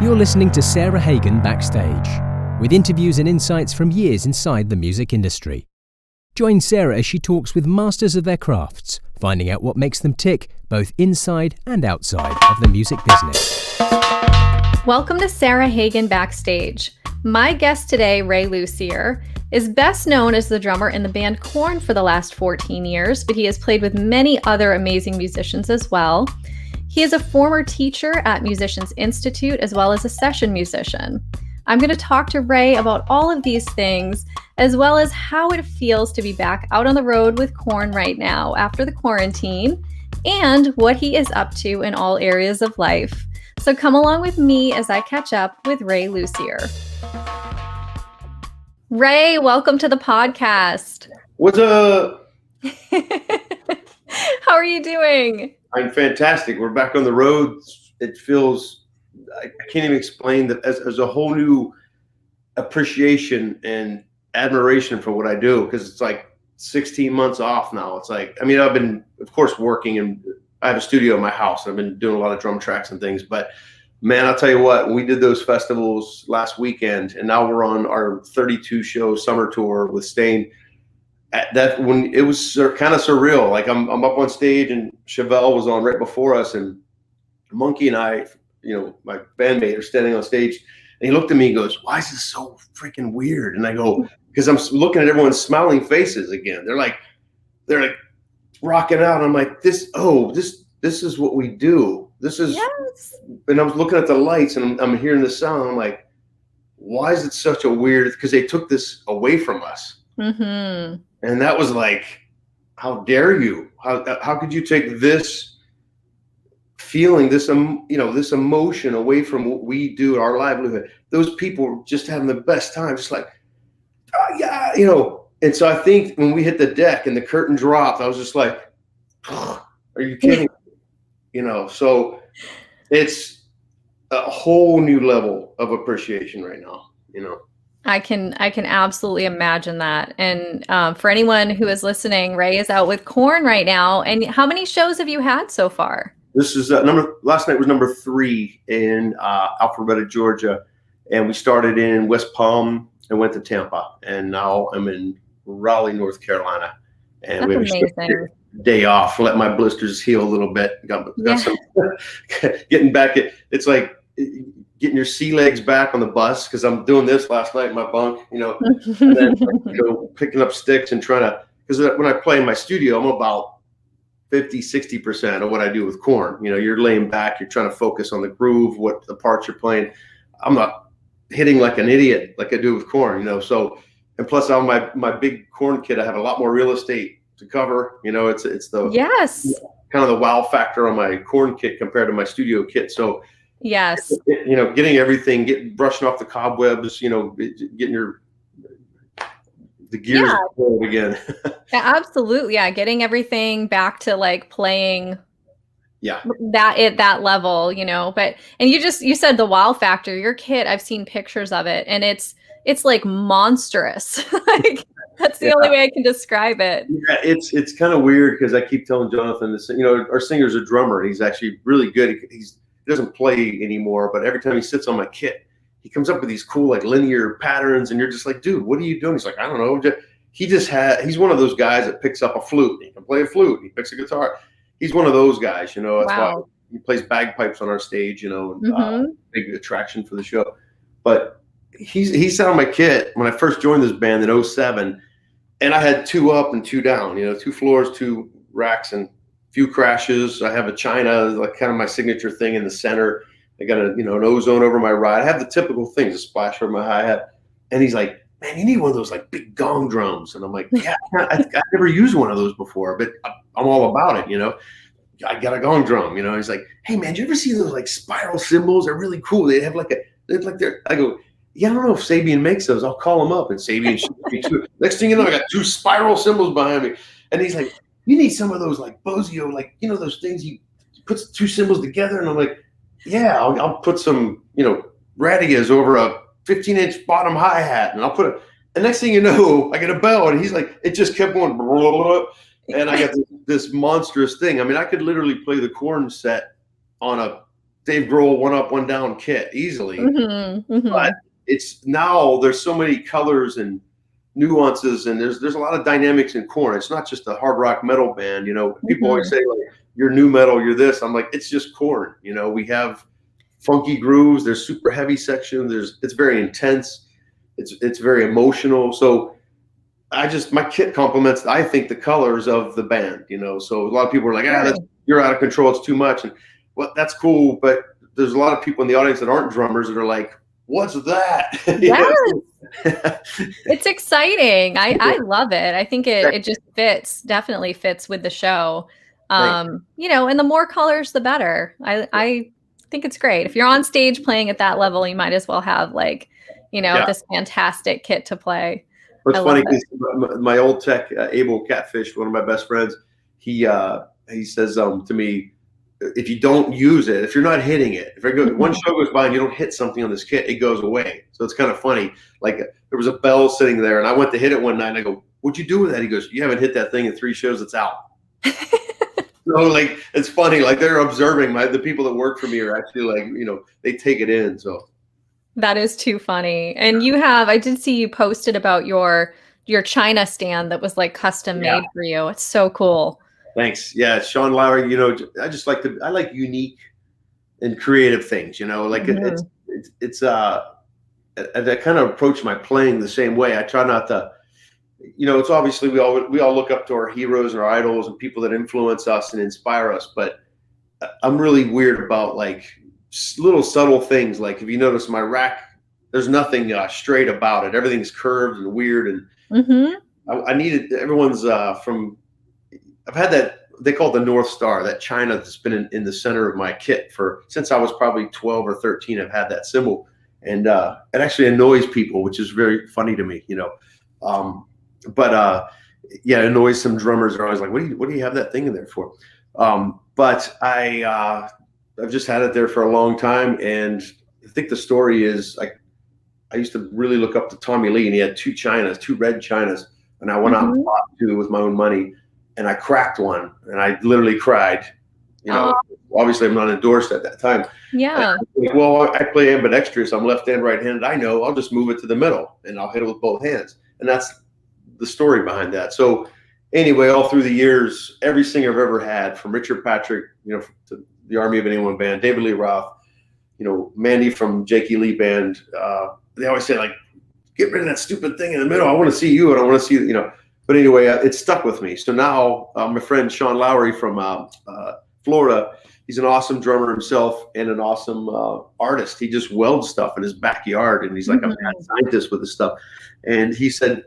You're listening to Sarah Hagan Backstage, with interviews and insights from years inside the music industry. Join Sarah as she talks with masters of their crafts, finding out what makes them tick, both inside and outside of the music business. Welcome to Sarah Hagan Backstage. My guest today, Ray Luzier, is best known as the drummer in the band Korn for the last 14 years, but he has played with many other amazing musicians as well. He is a former teacher at Musicians Institute as well as a session musician. I'm going to talk to Ray about all of these things, as well as how it feels to be back out on the road with Korn right now after the quarantine, and what he is up to in all areas of life. So come along with me as I catch up with Ray Luzier. Ray, welcome to the podcast. What's up? How are you doing? I'm fantastic. We're back on the road. It feels, I can't even explain that as a whole new appreciation and admiration for what I do, because it's like 16 months off now. It's like, I mean, I've been, of course, working, and I have a studio in my house. I've been doing a lot of drum tracks and things, but man, I'll tell you what, we did those festivals last weekend, and now we're on our 32 show summer tour with Stain. That when it was kind of surreal, like I'm up on stage and Chevelle was on right before us, and Monkey and I, my bandmate, are standing on stage, and he looked at me and goes, "Why is this so freaking weird?" And I go, because I'm looking at everyone's smiling faces again. They're like rocking out. And I'm like, this is what we do. This is, yes. And I was looking at the lights, and I'm hearing the sound. I'm like, why is it such a weird? Because they took this away from us. Mm-hmm. And that was like, how dare you? How could you take this feeling, this emotion away from what we do, our livelihood? Those people were just having the best time, just like, oh, yeah, And so I think when we hit the deck and the curtain dropped, I was just like, oh, are you kidding? So it's a whole new level of appreciation right now. I can absolutely imagine that. And for anyone who is listening, Ray is out with Korn right now. And how many shows have you had so far? This is last night was number 3 in Alpharetta, Georgia. And we started in West Palm and went to Tampa. And now I'm in Raleigh, North Carolina. And that's we have amazing. A day off, let my blisters heal a little bit. Got some getting back. It's like getting your sea legs back on the bus, because I'm doing this last night in my bunk, and then picking up sticks and trying to, because when I play in my studio, I'm about 50-60% of what I do with Korn. You're laying back, you're trying to focus on the groove, what the parts you're playing. I'm not hitting like an idiot like I do with Korn, So, and plus on my big Korn kit, I have a lot more real estate to cover. It's the yes kind of the wow factor on my Korn kit compared to my studio kit. So yes, getting everything, brushing off the cobwebs, getting the gears going again. Yeah, absolutely. Yeah, getting everything back to like playing. Yeah, that level, But and you said the wow factor. Your kit, I've seen pictures of it, and it's like monstrous. Like that's the only way I can describe it. Yeah, it's kind of weird, because I keep telling Jonathan this. Our singer's a drummer, and he's actually really good. He doesn't play anymore, but every time he sits on my kit, he comes up with these cool like linear patterns, and you're just like, dude, what are you doing? He's like, I don't know. He's one of those guys that picks up a flute. He can play a flute. He picks a guitar. He's one of those guys. That's why he plays bagpipes on our stage. Big attraction for the show. But he sat on my kit when I first joined this band in 2007, and I had 2 up and 2 down. 2 floors, 2 racks, and few crashes. I have a China, like kind of my signature thing in the center. I got an ozone over my ride. I have the typical things, a splash over my hi-hat. And he's like, man, you need one of those like big gong drums. And I'm like, yeah, I've never used one of those before, but I'm all about it, I got a gong drum, He's like, hey man, did you ever see those like spiral cymbals? They're really cool. They have I go, yeah, I don't know if Sabian makes those. I'll call him up, and Sabian shipped me 2. Next thing you know, I got 2 spiral cymbals behind me. And he's like, you need some of those like Bozio, like, those things you put 2 cymbals together. And I'm like, yeah, I'll put some, radias over a 15-inch bottom hi-hat, and I'll put it. And next thing you know, I get a bell, and he's like, it just kept going. Blah, blah, blah. and I got this monstrous thing. I mean, I could literally play the Korn set on a Dave Grohl one up, one down kit easily. But it's now there's so many colors and nuances, and there's a lot of dynamics in Korn. It's not just a hard rock metal band. You know, people always say like you're new metal, you're this. I'm like, it's just Korn. You know, we have funky grooves. There's super heavy section. It's very intense. It's very emotional. So my kit complements, I think, the colors of the band. You know, so a lot of people are like, you're out of control. It's too much. And well, that's cool, but there's a lot of people in the audience that aren't drummers that are like, what's that? Yes. It's exciting. I love it. I think it just definitely fits with the show. You know, and the more colors, the better. I think it's great. If you're on stage playing at that level, you might as well have like, you know, this fantastic kit to play. What's funny is my old tech, Abel Catfish, one of my best friends, he says to me, if you don't use it, if you're not hitting it, if one show goes by and you don't hit something on this kit, it goes away. So it's kind of funny. Like there was a bell sitting there and I went to hit it one night and I go, what'd you do with that? He goes, you haven't hit that thing in 3 shows. It's out. So like, it's funny. Like they're observing the people that work for me are actually like, you know, they take it in. So that is too funny. And I did see you posted about your China stand that was like custom made for you. It's so cool. Thanks. Yeah, Sean Lowry, you know, I like unique and creative things, you know, like I kind of approach my playing the same way. I try not to, you know, it's obviously we all look up to our heroes and our idols and people that influence us and inspire us. But I'm really weird about like little subtle things. Like if you notice my rack, there's nothing straight about it. Everything's curved and weird. And I needed everyone's I've had that, they call it the North Star, that China that's been in the center of my kit since I was probably 12 or 13. I've had that symbol, and it actually annoys people, which is very funny to me, you know. It annoys some drummers. They're always like, what do you have that thing in there for? But I've just had it there for a long time, and I think the story is I used to really look up to Tommy Lee, and he had 2 red Chinas, and I went out and bought 2 with my own money. And I cracked one, and I literally cried. You know, obviously I'm not endorsed at that time. Yeah. Well, I play ambidextrous. I'm left-handed, right-handed. I know. I'll just move it to the middle, and I'll hit it with both hands. And that's the story behind that. So, anyway, all through the years, every singer I've ever had, from Richard Patrick, you know, to the Army of Anyone band, David Lee Roth, you know, Mandy from Jakey Lee band, they always say like, "Get rid of that stupid thing in the middle. I want to see you, and I want to see you know." But anyway, it stuck with me. So now my friend Sean Lowry from Florida, he's an awesome drummer himself and an awesome artist. He just welds stuff in his backyard, and he's like a mad scientist with this stuff. And he said,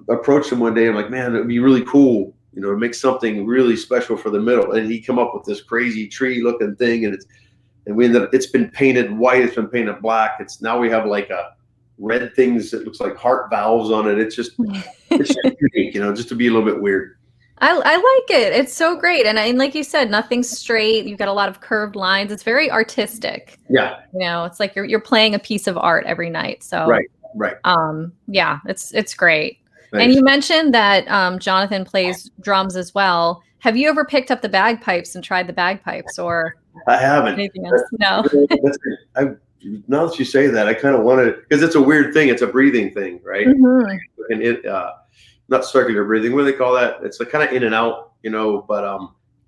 approached him one day. I'm like, man, it'd be really cool, you know, to make something really special for the middle. And he come up with this crazy tree-looking thing, and we ended up. It's been painted white. It's been painted black. Now we have like a red things that looks like heart valves on it. It's just unique, you know, just to be a little bit weird. I like it. It's so great. And like you said, nothing's straight. You've got a lot of curved lines. It's very artistic. Yeah. You know, it's like you're playing a piece of art every night. So right. Yeah, it's great. Thanks. And you mentioned that Jonathan plays drums as well. Have you ever picked up the bagpipes and tried the bagpipes, or I haven't. Anything else? No. Now that you say that, I kind of want to, because it's a weird thing. It's a breathing thing, right? And it, not circular breathing. What do they call that? It's like kind of in and out, you know. But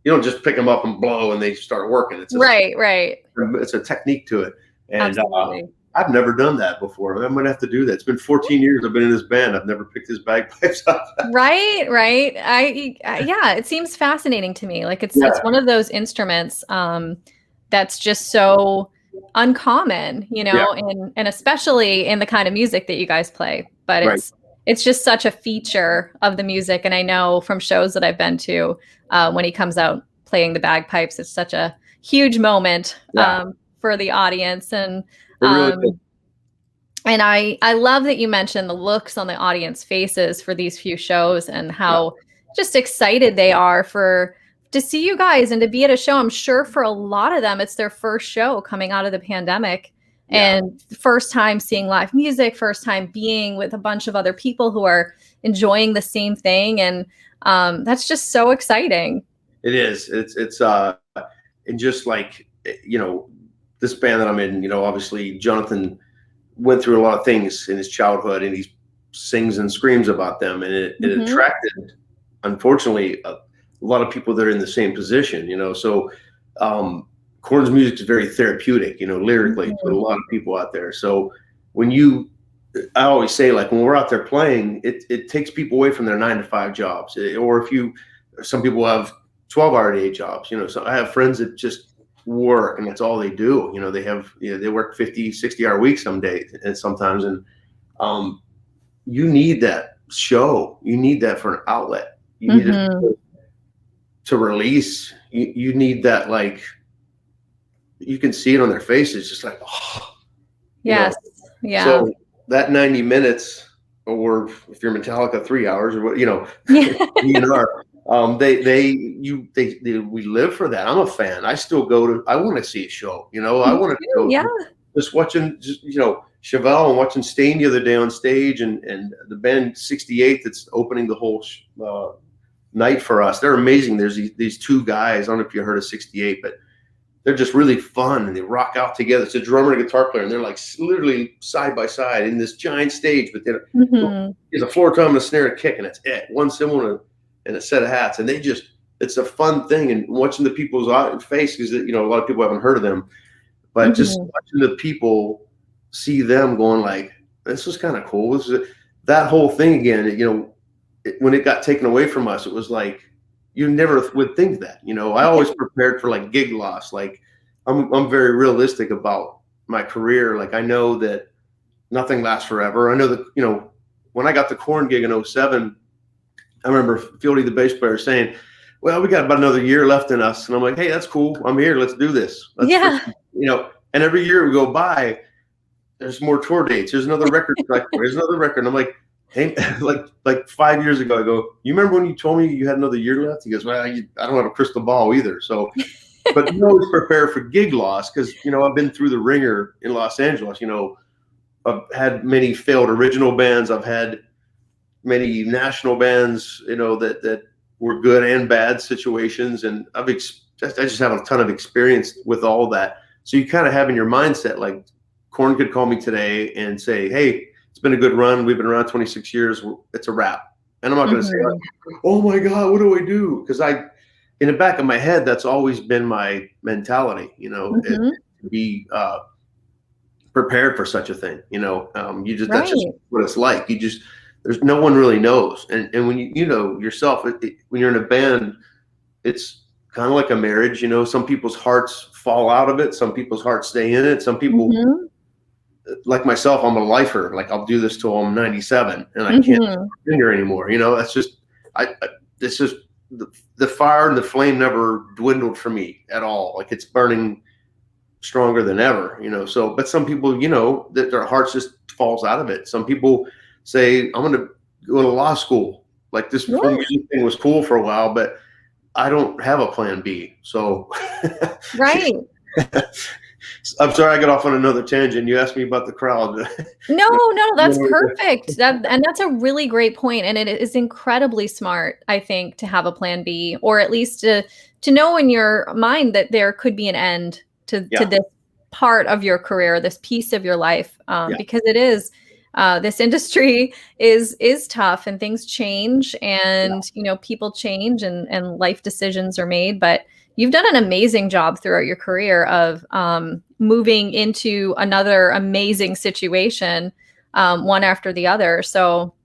you don't just pick them up and blow and they start working. It's right. It's a technique to it, and Absolutely. I've never done that before. I'm gonna have to do that. It's been 14 years I've been in this band. I've never picked his bagpipes up. Right. Yeah, it seems fascinating to me. Like it's one of those instruments that's just so uncommon, you know, and especially in the kind of music that you guys play. But it's just such a feature of the music. And I know from shows that I've been to, when he comes out playing the bagpipes, it's such a huge moment for the audience. And and I love that you mentioned the looks on the audience faces for these few shows and how just excited they are to see you guys and to be at a show. I'm sure for a lot of them, it's their first show coming out of the pandemic and first time seeing live music, first time being with a bunch of other people who are enjoying the same thing. And That's just so exciting. It is. It's and just like, this band that I'm in, obviously Jonathan went through a lot of things in his childhood, and he sings and screams about them, and it attracted, unfortunately, a lot of people that are in the same position, so Korn's music is very therapeutic, lyrically, to a lot of people out there. So I always say, like, when we're out there playing, it takes people away from their 9-to-5 jobs, or some people have 12-hour day jobs, so I have friends that just work and that's all they do. They work 50, 60-hour weeks some days and sometimes. And you need that show. You need that for an outlet. You need it to release. You need that, like, you can see it on their faces, just like, oh. Yes. Yeah. So that 90 minutes, or if you're Metallica, 3 hours, or what, we live for that. I'm a fan. I still I want to see a show, I want to go. Yeah. Just watching, Chevelle, and watching Stain the other day on stage, and the band 68 that's opening the whole night for us. They're amazing. There's these two guys. I don't know if you heard of 68, but they're just really fun, and they rock out together. It's a drummer and a guitar player, and they're like literally side by side in this giant stage. But there's a floor tom and a snare and a kick, and that's it. One cymbal and a set of hats, and it's a fun thing. And watching the people's face, because a lot of people haven't heard of them, but just watching the people see them going like, this is kind of cool. That whole thing again. When it got taken away from us, it was like, you never would think that. I always prepared for like gig loss. Like, I'm very realistic about my career. Like, I know that nothing lasts forever. I know that, when I got the Korn gig in 2007, I remember Fieldy, the bass player, saying, well, we got about another year left in us. And I'm like, hey, that's cool. I'm here. Let's do this. And every year we go by, there's more tour dates. There's another record. There's another record. And I'm like, hey, like 5 years ago, I go, you remember when you told me you had another year left? He goes, well, I don't have a crystal ball either. So, but you always prepare for gig loss, because, I've been through the ringer in Los Angeles. I've had many failed original bands. I've had many national bands, that were good and bad situations. And I just have a ton of experience with all that. So you kind of have in your mindset, like, Korn could call me today and say, hey, it's been a good run. We've been around 26 years. It's a wrap. And I'm not going to say, like, oh my God, what do I do? Because in the back of my head, that's always been my mentality, to be prepared for such a thing. That's just what it's like. There's no one really knows. And when you yourself, when you're in a band, it's kind of like a marriage. Some people's hearts fall out of it. Some people's hearts stay in it. Some people, like myself, I'm a lifer. Like, I'll do this till I'm 97 and I can't finger anymore. That's just, it's just the fire and the flame never dwindled for me at all. Like, it's burning stronger than ever, so, but some people, that their hearts just falls out of it. Some people say, I'm going to go to law school. Like, this whole music thing was cool for a while, but I don't have a plan B. So, right. I'm sorry I got off on another tangent. You asked me about the crowd. No, that's perfect. And that's a really great point. And it is incredibly smart, I think, to have a plan B, or at least to know in your mind that there could be an end to this part of your career, this piece of your life, because it is. This industry is tough, and things change, and people change, and life decisions are made. But you've done an amazing job throughout your career of moving into another amazing situation, one after the other. So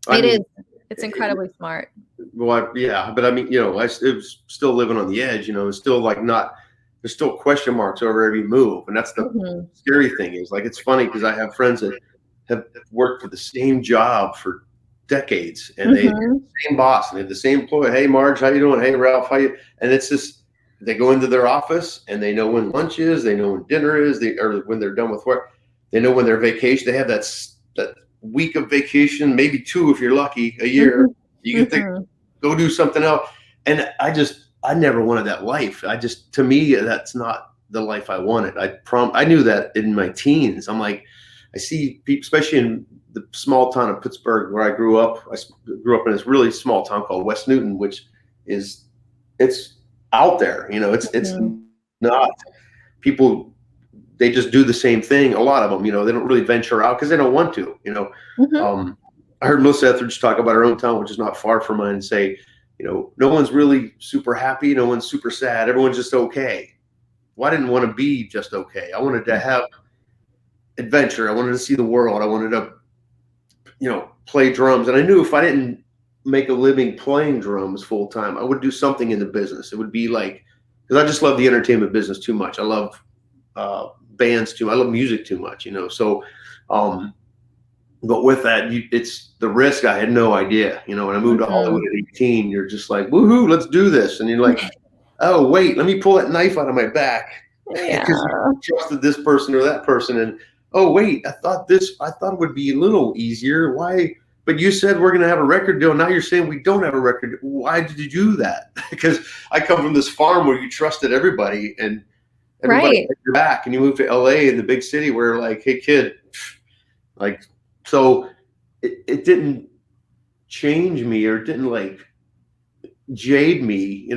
it's incredibly smart. Well, but I mean, it was still living on the edge. It's still like there's still question marks over every move, and that's the scary thing. Is like, it's funny because I have friends that have worked for the same job for decades, and they have the same boss, and they have the same employee. Hey, Marge, how you doing? Hey, Ralph, how you? And it's just, they go into their office and they know when lunch is, they know when dinner is, or when they're done with work, they know when their vacation. They have that week of vacation, maybe 2 if you're lucky, a year. You can go do something else. And I never wanted that life. To me, that's not the life I wanted. I knew that in my teens. I'm like, I see people, especially in the small town of Pittsburgh where I grew up. I grew up in this really small town called West Newton, which is, it's out there, it's not people, they just do the same thing. A lot of them, they don't really venture out because they don't want to, I heard Melissa Etheridge talk about her own town, which is not far from mine, and say, no one's really super happy, no one's super sad, everyone's just okay. Well, I didn't want to be just okay. I wanted to have adventure. I wanted to see the world. I wanted to, play drums. And I knew if I didn't make a living playing drums full time, I would do something in the business. It would be like, because I just love the entertainment business too much. I love bands too. I love music too much, So, but with that, it's the risk. I had no idea, when I moved to Hollywood at 18, you're just like, woohoo, let's do this. And you're like, oh, wait, let me pull that knife out of my back because you trusted this person or that person. And, oh, wait, I thought it would be a little easier. Why? But you said we're going to have a record deal. Now you're saying we don't have a record deal. Why did you do that? Because I come from this farm where you trusted everybody and everybody had your back. And you moved to LA in the big city where like, hey, kid, like, so it didn't change me or didn't like jade me,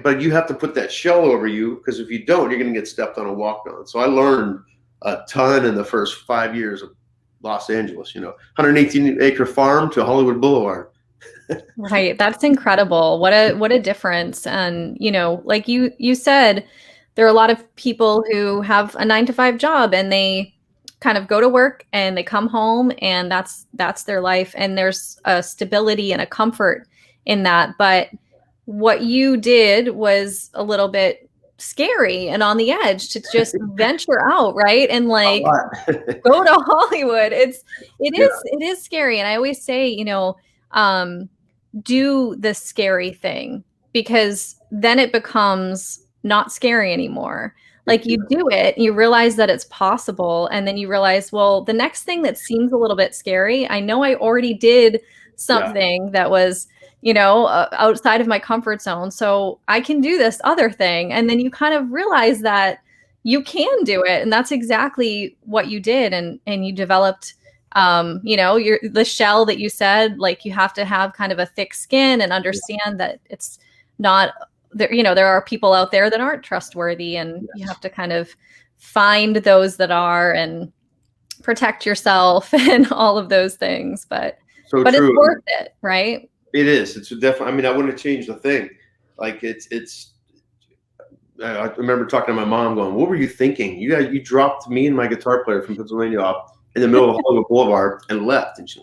but you have to put that shell over you because if you don't, you're going to get stepped on and walked on. So I learned a ton in the first 5 years of Los Angeles, 118-acre farm to Hollywood Boulevard. Right. That's incredible. What a difference. And, like you said, there are a lot of people who have a 9-to-5 job and they kind of go to work and they come home and that's their life. And there's a stability and a comfort in that. But what you did was a little bit scary and on the edge to just venture out, right? And like go to Hollywood. It is scary. And I always say, do the scary thing because then it becomes not scary anymore. Like you do it, you realize that it's possible. And then you realize, well, the next thing that seems a little bit scary, I know I already did something that was, outside of my comfort zone. So I can do this other thing. And then you kind of realize that you can do it. And that's exactly what you did. And you developed, the shell that you said, like you have to have kind of a thick skin and understand that it's not there. There are people out there that aren't trustworthy and you have to kind of find those that are and protect yourself and all of those things. But it's worth it, right? It is. It's definitely. I mean, I wouldn't have changed a thing. Like I remember talking to my mom, going, "What were you thinking? You dropped me and my guitar player from Pennsylvania off in the middle of Hollywood Boulevard and left." And she,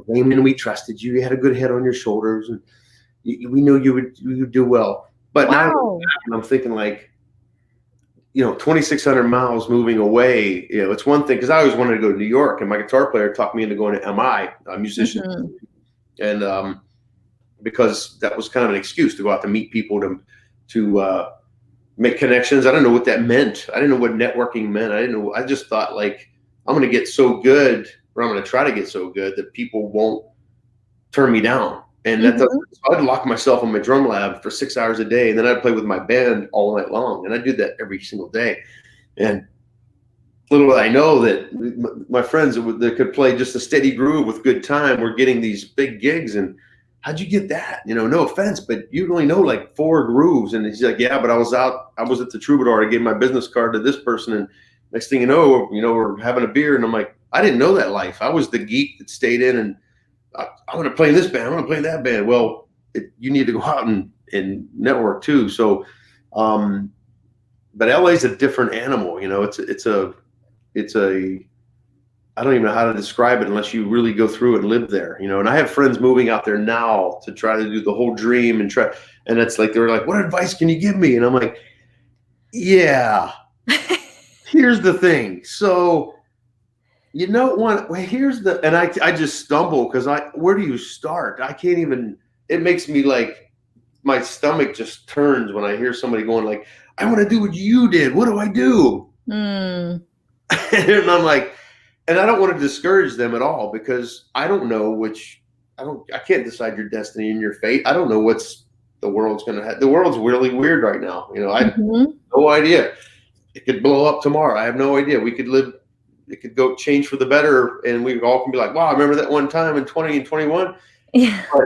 "Raymond, we trusted you. You had a good head on your shoulders, and we knew you would do well." But now I'm thinking like, 2,600 miles moving away. It's one thing because I always wanted to go to New York, and my guitar player talked me into going to MI, a musician, and because that was kind of an excuse to go out to meet people to make connections. I don't know what that meant. I didn't know what networking meant. I didn't know. I just thought like I'm going to get so good, or I'm going to try to get so good that people won't turn me down. And that doesn't, so I'd lock myself in my drum lab for 6 hours a day, and then I'd play with my band all night long. And I do that every single day. And little did I know that my friends that could play just a steady groove with good time were getting these big gigs. And how'd you get that? No offense, but you only know like 4 grooves. And he's like, yeah, but I was at the Troubadour. I gave my business card to this person. And next thing you know, we're having a beer. And I'm like, I didn't know that life. I was the geek that stayed in and I want to play in this band. I want to play in that band. Well, you need to go out and network too. So, but LA is a different animal. It's a, I don't even know how to describe it unless you really go through and live there, and I have friends moving out there now to try to do the whole dream and it's like, they're like, what advice can you give me? And I'm like, yeah, here's the thing. So, here's the, and I just stumble because where do you start? I can't even, it makes me like, my stomach just turns when I hear somebody going like, I want to do what you did. What do I do? And I'm like, and I don't want to discourage them at all because I don't know I can't decide your destiny and your fate. I don't know what's the world's going to have. The world's really weird right now. I have no idea. It could blow up tomorrow. I have no idea. We could live it could go change for the better, and we all can be like, wow, I remember that one time in 20 and 21. Yeah. But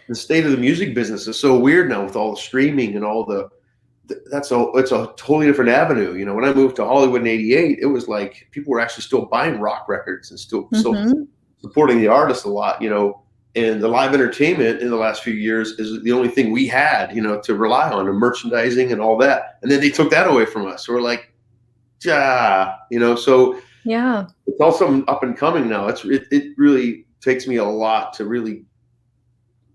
the state of the music business is so weird now with all the streaming and all it's a totally different avenue. You know, when I moved to Hollywood in '88, it was like people were actually still buying rock records and still supporting the artists a lot, you know, and the live entertainment in the last few years is the only thing we had, you know, to rely on, and merchandising and all that. And then they took that away from us. So we're like, you know, so yeah, it's also up and coming now. It really takes me a lot to really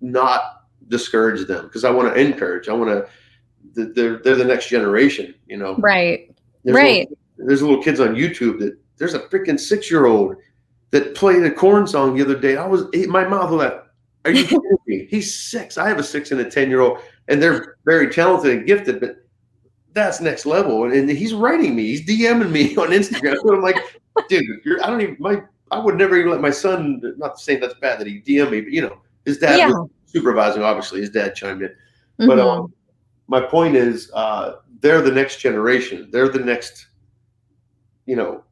not discourage them, because I want to encourage. I want to. They're the next generation, you know. Right. There's little kids on YouTube that there's a freaking 6-year-old that played a Korn song the other day. My mouth was like, "Are you kidding me?" He's 6. I have a 6 and a 10-year-old, and they're very talented and gifted, but that's next level. And he's writing me, he's DMing me on Instagram. So I'm like, dude, I would never even let my son. Not saying that's bad that he DM me, but you know, his dad was supervising. Obviously, his dad chimed in, but my point is, they're the next generation. They're the next, you know,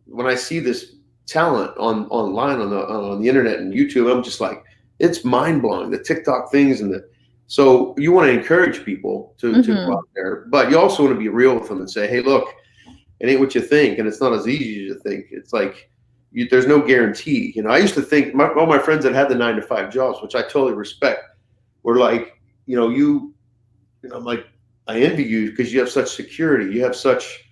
when I see this talent online on the internet and YouTube, I'm just like, it's mind blowing, the TikTok things so you want to encourage people to go out there, but you also want to be real with them and say, hey, look, it ain't what you think. And it's not as easy as you think. It's like, there's no guarantee. You know, I used to think all my friends that had the 9-to-5 jobs, which I totally respect, were like, you know, I'm like, I envy you because you have such security. You have such,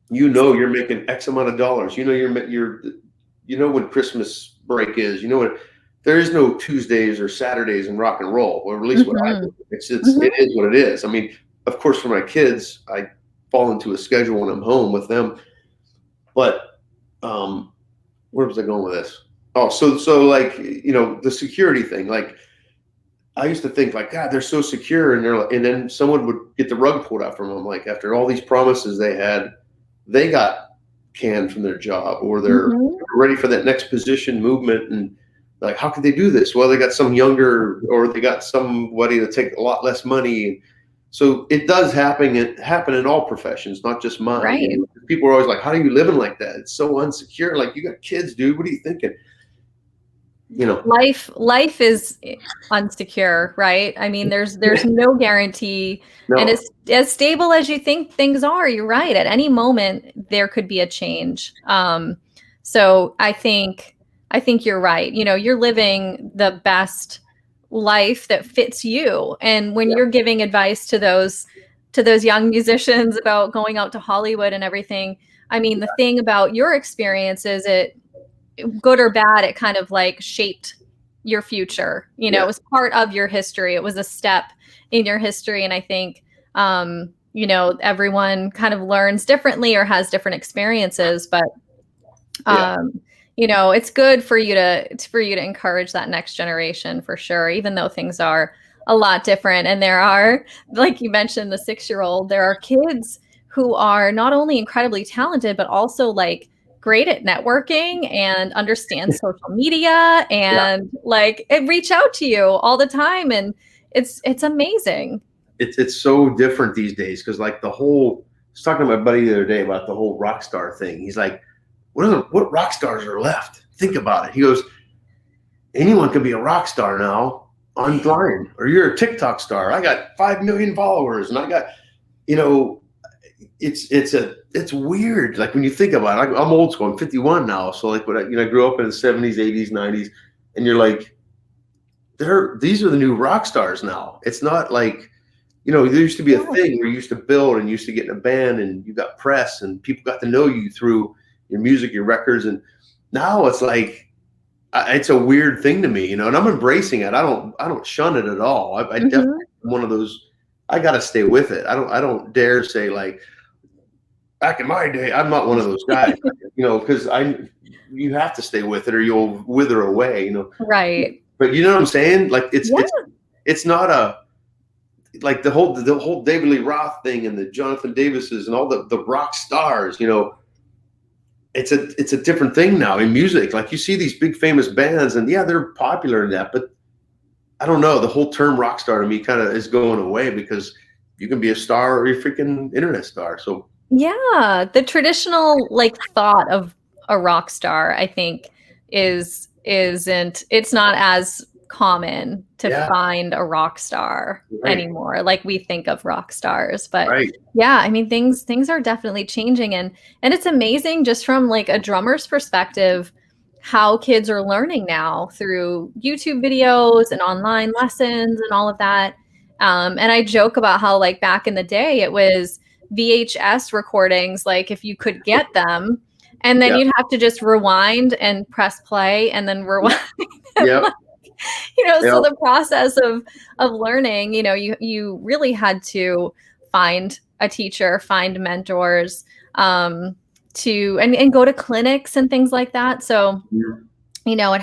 you know, you're making X amount of dollars. You know, you know when Christmas break is. You know what? There is no Tuesdays or Saturdays in rock and roll, or at least what I do. It is what it is. I mean, of course, for my kids, I fall into a schedule when I'm home with them. But where was I going with this? Oh, so like, you know, the security thing, like. I used to think like, God, they're so secure, and then someone would get the rug pulled out from them. Like after all these promises they had, they got canned from their job, or they're ready for that next position movement. And like, how could they do this? Well, they got some younger, or they got somebody to take a lot less money. So it does happen. It happen in all professions, not just mine. Right. You know, people are always like, how are you living like that? It's so unsecure. Like, you got kids, dude. What are you thinking? You know, life is unsecure, right? I mean, there's no guarantee. No. And as stable as you think things are, you're right. At any moment there could be a change. So I think you're right. You know, you're living the best life that fits you. And when you're giving advice to those young musicians about going out to Hollywood and everything, I mean, the thing about your experience is good or bad, it kind of like shaped your future. You know, it was part of your history. It was a step in your history. And I think, you know, everyone kind of learns differently or has different experiences, but, you know, it's good for you to encourage that next generation for sure, even though things are a lot different. And there are, like you mentioned, the 6-year-old, there are kids who are not only incredibly talented, but also like great at networking and understand social media and like reach out to you all the time. And it's amazing. It's so different these days. Cause like I was talking to my buddy the other day about the whole rock star thing. He's like, what rock stars are left? Think about it. He goes, anyone can be a rock star now online, or you're a TikTok star. I got 5 million followers, and I got, you know, it's weird. Like when you think about it, I'm old school. I'm 51 now. So like when I grew up in the 70s, 80s, 90s, and you're like, these are the new rock stars now. It's not like, you know, there used to be a thing where you used to build and you used to get in a band and you got press and people got to know you through your music, your records. And now it's like, it's a weird thing to me, you know, and I'm embracing it. I don't shun it at all. I definitely am one of those, I got to stay with it. I don't dare say like, back in my day, I'm not one of those guys, you know, because you have to stay with it or you'll wither away, you know. Right. But you know what I'm saying? Like it's not like the whole David Lee Roth thing and the Jonathan Davises and all the rock stars, you know. It's a different thing now in music. Like you see these big famous bands and they're popular in that, but I don't know, the whole term rock star to me kind of is going away because you can be a star or you're a freaking internet star. So Yeah, the traditional like thought of a rock star, I think, isn't it's not as common to Yeah, find a rock star right, anymore, like we think of rock stars. But right. yeah, I mean things are definitely changing, and it's amazing just from like a drummer's perspective how kids are learning now through YouTube videos and online lessons and all of that. And I joke about how like back in the day it was VHS recordings, like if you could get them, and then Yeah, you'd have to just rewind and press play and then rewind. yeah, So yeah, the process of learning, you really had to find a teacher, find mentors, to and go to clinics and things like that. So, yeah. it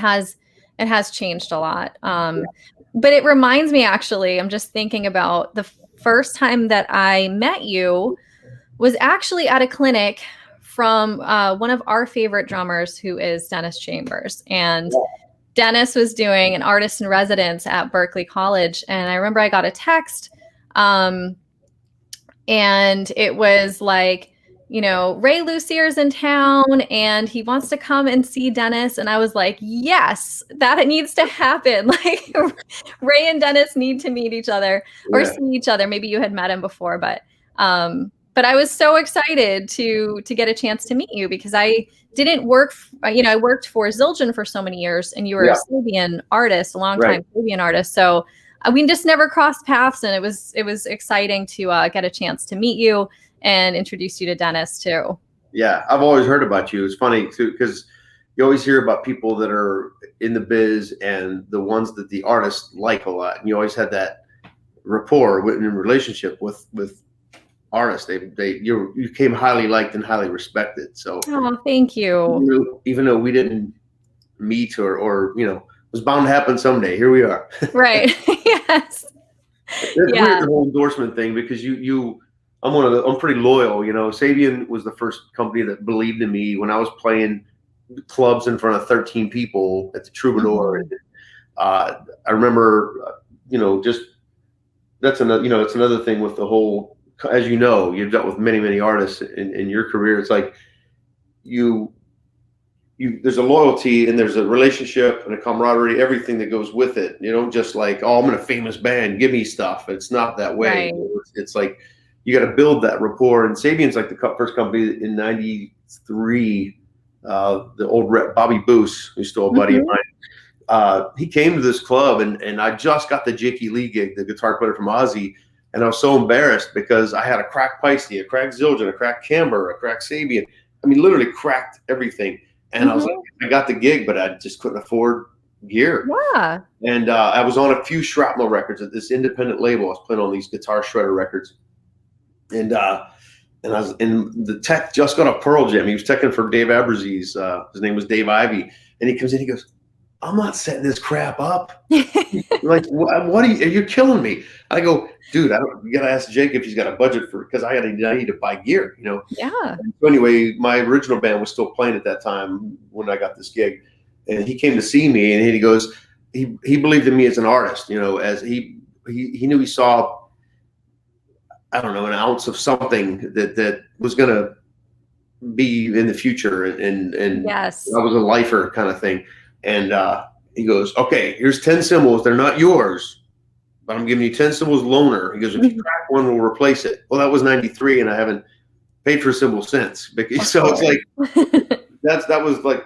has changed a lot. But it reminds me actually, I'm just thinking about the first time that I met you was actually at a clinic from one of our favorite drummers, who is Dennis Chambers. And Dennis was doing an artist in residence at Berklee College. And I remember I got a text, um, and it was like, Ray Luzier's in town and he wants to come and see Dennis. And I was like, yes, that needs to happen. Like Ray and Dennis need to meet each other or Yeah. see each other. Maybe you had met him before, but I was so excited to get a chance to meet you because I didn't work, I worked for Zildjian for so many years, and you were a Yeah. Serbian artist, a long Right. time Serbian artist. So we just never crossed paths, and it was exciting to get a chance to meet you and introduce you to Dennis too. Yeah, I've always heard about you. It's funny too because you always hear about people that are in the biz and the ones that the artists like a lot, and you always had that rapport in relationship with artists. You came highly liked and highly respected. So Oh, thank you. even though we didn't meet or was bound to happen someday, here we are. Right. Yes. It's weird, Yeah. the whole endorsement thing, because I'm pretty loyal. Sabian was the first company that believed in me when I was playing clubs in front of 13 people at the Troubadour. Mhm. I remember, just it's another thing with the whole, as you've dealt with many, many artists in your career. It's like there's a loyalty and there's a relationship and a camaraderie, everything that goes with it. You don't just like, oh, I'm in a famous band, give me stuff. It's not that way. Right. It's like you got to build that rapport. And Sabian's like the first company in '93. The old rep Bobby Boos, who's still a buddy of Mhm. mine, he came to this club, and I just got the Jakey Lee gig, the guitar player from Ozzy, and I was so embarrassed because I had a cracked Paiste, a cracked Zildjian, a cracked Camber, a cracked Sabian. I mean, literally cracked everything. And I was like, Mhm. I got the gig, but I just couldn't afford gear. Yeah. And I was on a few Shrapnel records at this independent label. I was playing on these Guitar Shredder records. And the tech just got a Pearl Jam. He was teching for Dave Aberzee's. His name was Dave Ivey. And he comes in, he goes, I'm not setting this crap up. Like, what are you killing me? I go, dude, you got to ask Jake if he's got a budget because I need to buy gear, Yeah. So anyway, my original band was still playing at that time when I got this gig, and he came to see me, and he goes, he believed in me as an artist, as he knew he saw, I don't know, an ounce of something that was going to be in the future, and Yes. I was a lifer kind of thing, and he goes, okay, here's 10 cymbals, they're not yours, but I'm giving you 10 cymbals loaner. He goes, if you crack one, we'll replace it. Well, that was '93, and I haven't paid for a cymbal since. So it's like that was like,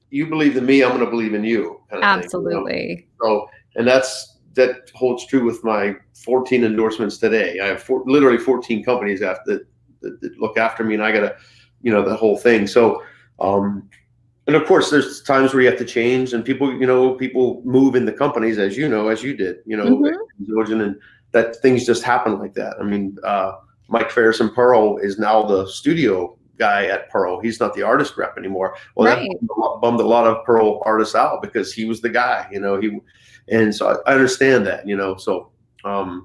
you believe in me, I'm going to believe in you, kind of Absolutely. thing. So, and that holds true with my 14 endorsements today. I have literally 14 companies that look after me, and I got to, the whole thing. So, and of course, there's times where you have to change, and people move in the companies, as you did, Mhm. and that things just happen like that. I mean, Mike Ferris in Pearl is now the studio guy at Pearl. He's not the artist rep anymore. Well, Right. that bummed a lot of Pearl artists out because he was the guy, and so I understand that, so, Yeah.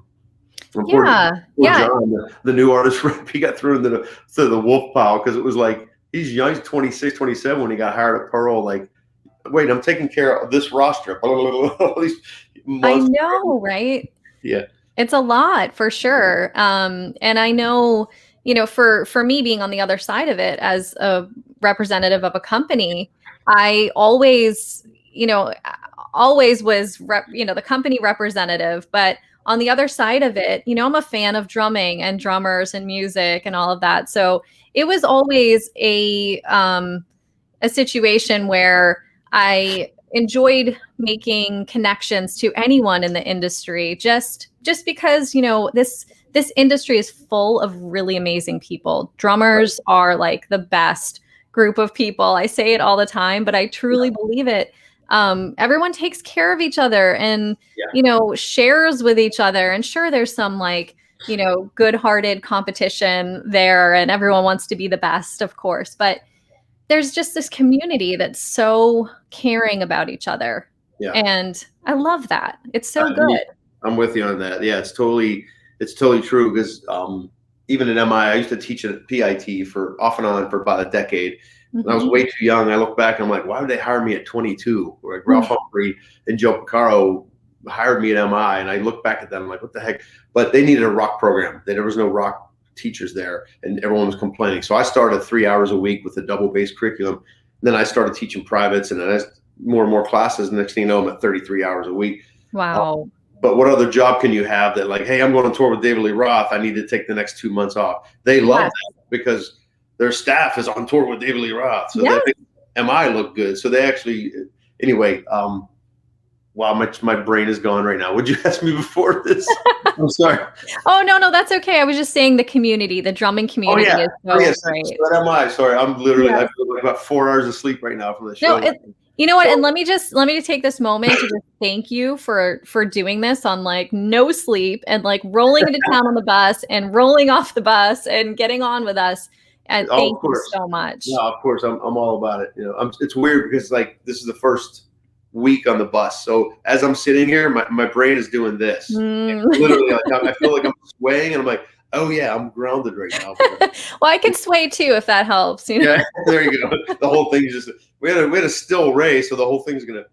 poor Yeah. John, the new artist rep, he got thrown to the wolf pile because it was like, he's young, he's 26, 27 when he got hired at Pearl. Like, wait, I'm taking care of this roster. All these I months. know, right? Yeah. It's a lot for sure. And I know, for me being on the other side of it as a representative of a company, I always, always was, the company representative, but on the other side of it, I'm a fan of drumming and drummers and music and all of that. So it was always a situation where I enjoyed making connections to anyone in the industry, just because, this industry is full of really amazing people. Drummers are like the best group of people. I say it all the time, but I truly believe it. Everyone takes care of each other and, shares with each other. And sure, there's some like, good-hearted competition there and everyone wants to be the best, of course. But there's just this community that's so caring about each other. Yeah. And I love that. It's so good. I'm with you on that. Yeah, it's totally true. Because even at MI, I used to teach at PIT for off and on for about a decade. And I was way too young. I look back and I'm like, why did they hire me at 22? Like Ralph Humphrey and Joe Picaro hired me at MI. And I look back at them, I'm like, what the heck? But they needed a rock program. There was no rock teachers there and everyone was complaining. So I started 3 hours a week with a double bass curriculum. And then I started teaching privates and then more and more classes. Next thing you know, I'm at 33 hours a week. Wow. But what other job can you have that like, hey, I'm going on tour with David Lee Roth. I need to take the next 2 months off. They love that because their staff is on tour with David Lee Roth. So they think MI look good. So they actually, anyway, wow, my brain is gone right now. Would you ask me before this? I'm sorry. Oh, no, that's okay. I was just saying the community, the drumming community is so great. But MI, sorry, I'm literally, I feel like about 4 hours of sleep right now from the show. No, you know what? And let me take this moment to just thank you for doing this on like no sleep and like rolling into town on the bus and rolling off the bus and getting on with us. And thank you so much. No, of course, I'm all about it. It's weird because like this is the first week on the bus, so as I'm sitting here, my brain is doing this. Literally, like, I feel like I'm swaying, and I'm like, oh yeah, I'm grounded right now. Well, I can sway too if that helps. Yeah, there you go. The whole thing is just we had a still Ray, so the whole thing's gonna.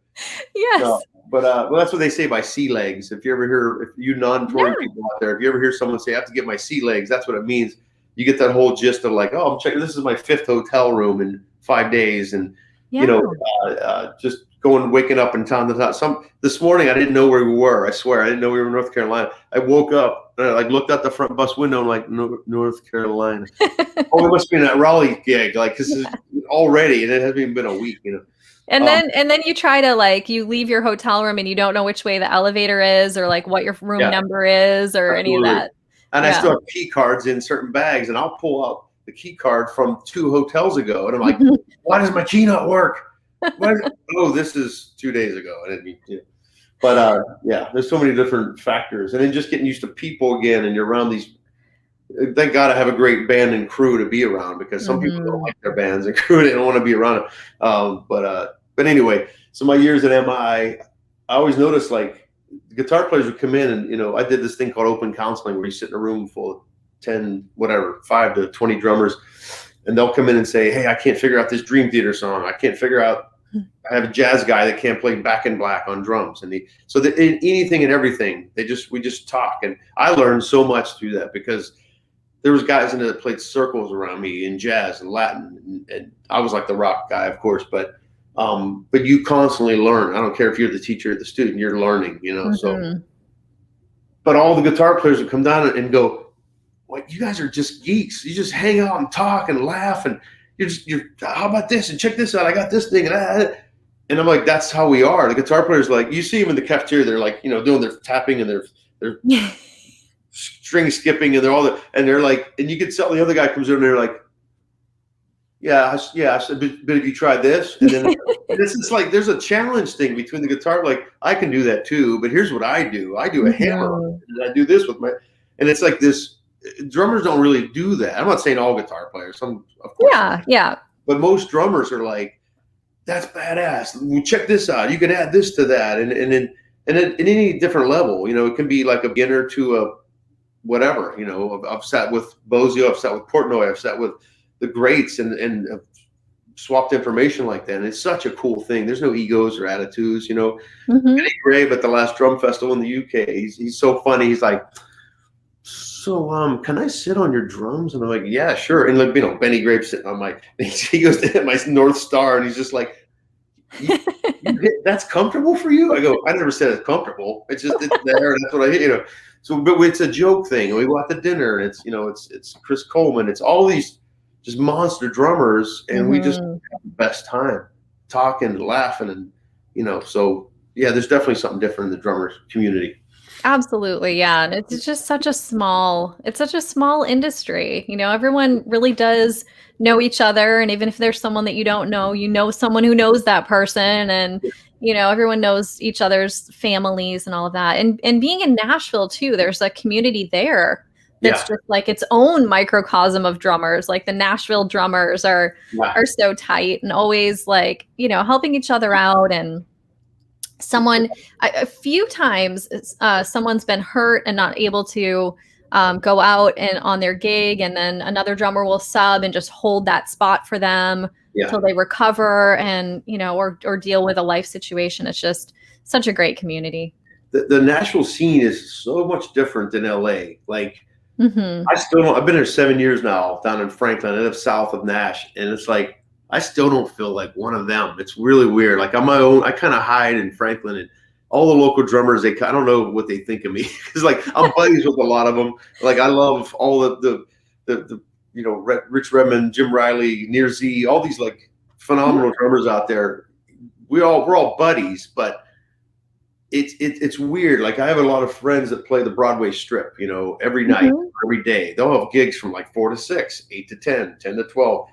Yes. No, but well, that's what they say by sea legs. If you ever hear, if you non-touring people out there, if you ever hear someone say, "I have to get my sea legs," that's what it means. You get that whole gist of like, oh, I'm checking. This is my 5th hotel room in 5 days, and just waking up in town to town. This morning I didn't know where we were. I swear I didn't know we were in North Carolina. I woke up and I like looked out the front bus window. I'm like, North Carolina. Oh, we must be in that Raleigh gig. Like this is already, and it hasn't even been a week. And then you try to like you leave your hotel room and you don't know which way the elevator is or like what your room number is or any of that. And I still have key cards in certain bags, and I'll pull out the key card from 2 hotels ago, and I'm like, why does my key not work? Oh, this is 2 days ago. I didn't mean to. But there's so many different factors, and then just getting used to people again, and you're around these. Thank God I have a great band and crew to be around because some people don't like their bands and crew; they don't want to be around it. But anyway, so my years at MI, I always noticed like. Guitar players would come in and, I did this thing called open counseling where you sit in a room full of 5 to 20 drummers, and they'll come in and say, hey, I can't figure out this Dream Theater song. I can't figure out, I have a jazz guy that can't play Back in Black on drums. And anything and everything, we just talk. And I learned so much through that because there was guys in there that played circles around me in jazz and Latin. And I was like the rock guy, of course, but you constantly learn. I don't care if you're the teacher or the student, you're learning, so. But all the guitar players would come down and go, "What? You guys are just geeks. You just hang out and talk and laugh, and you're. How about this? And check this out. I got this thing." And I'm like, "That's how we are." The guitar players, like, you see them in the cafeteria. They're like, doing their tapping and their string skipping, and they're like, and you can tell the other guy comes in and they're like. Yeah. So, but have you tried this? And then this is like there's a challenge thing between the guitar. Like I can do that too, but here's what I do. I do a hammer, and I do this with and it's like this. Drummers don't really do that. I'm not saying all guitar players. Some, of course. Yeah. But most drummers are like, that's badass. Well, check this out. You can add this to that, and in any different level. It can be like a beginner to a whatever. I've sat with Bozio. I've sat with Portnoy. I've sat with the greats and swapped information like that. And it's such a cool thing. There's no egos or attitudes, Eddie Grave at the last drum festival in the UK. He's so funny. He's like, so can I sit on your drums? And I'm like, yeah, sure. And like, Benny Graves sitting on my, he goes to hit my North Star, and he's just like, that's comfortable for you? I go, I never said it's comfortable. It's just, it's there. And that's what I. So, but it's a joke thing. And we go out to dinner, and it's Chris Coleman. It's all these just monster drummers. And we just have the best time talking, laughing. And, so yeah, there's definitely something different in the drummers community. Absolutely. Yeah. And it's just such a small industry. Everyone really does know each other. And even if there's someone that you don't know, someone who knows that person, and, everyone knows each other's families and all of that. And being in Nashville too, there's a community there that's just like its own microcosm of drummers. Like the Nashville drummers are so tight and always like, helping each other out. And a few times someone's been hurt and not able to go out and on their gig, and then another drummer will sub and just hold that spot for them until they recover, and or deal with a life situation. It's just such a great community. The Nashville scene is so much different than LA. Like I've been here 7 years now down in Franklin. I live south of Nash, and it's like I still don't feel like one of them. It's really weird. Like on my own, I kind of hide in Franklin, and all the local drummers, I don't know what they think of me. Because like I'm buddies with a lot of them. Like I love all the Rich Redmond, Jim Riley, Near Z, all these like phenomenal drummers out there. We're all buddies, but it's weird. Like I have a lot of friends that play the Broadway Strip, every night, every day. They'll have gigs from like 4 to 6, 8 to 10, 10 to 12.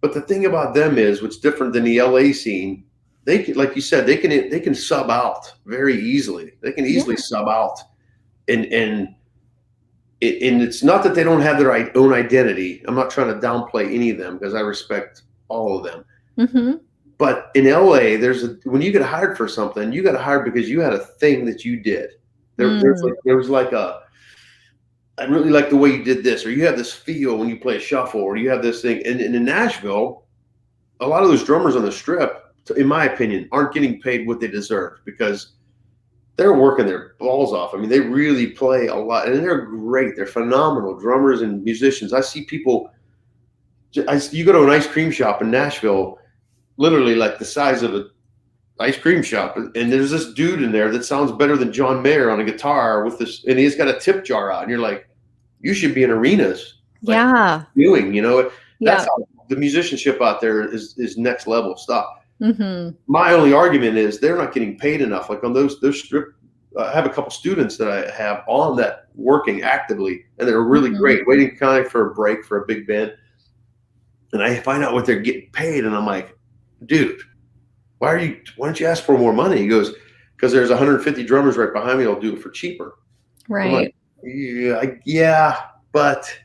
But the thing about them is, what's different than the LA scene, they can, like you said, they can sub out very easily. They can easily sub out, and it's not that they don't have their own identity. I'm not trying to downplay any of them, because I respect all of them. But in LA, when you get hired for something, you got hired because you had a thing that you did. There was like I really like the way you did this, or you have this feel when you play a shuffle, or you have this thing. And in Nashville, a lot of those drummers on the Strip, in my opinion, aren't getting paid what they deserve, because they're working their balls off. I mean, they really play a lot, and they're great. They're phenomenal drummers and musicians. I see people, you go to an ice cream shop in Nashville, literally like the size of an ice cream shop, and there's this dude in there that sounds better than John Mayer on a guitar with this, and he's got a tip jar out, and you're like, you should be in arenas. That's how the musicianship out there is next level stuff. My only argument is they're not getting paid enough. Like on those Strip, I have a couple students that I have on that working actively, and they're really great, waiting kind of for a break for a big band. And I find out what they're getting paid, and I'm like, dude, why don't you ask for more money? He goes, because there's 150 drummers right behind me. I'll do it for cheaper. Right. Like, yeah, but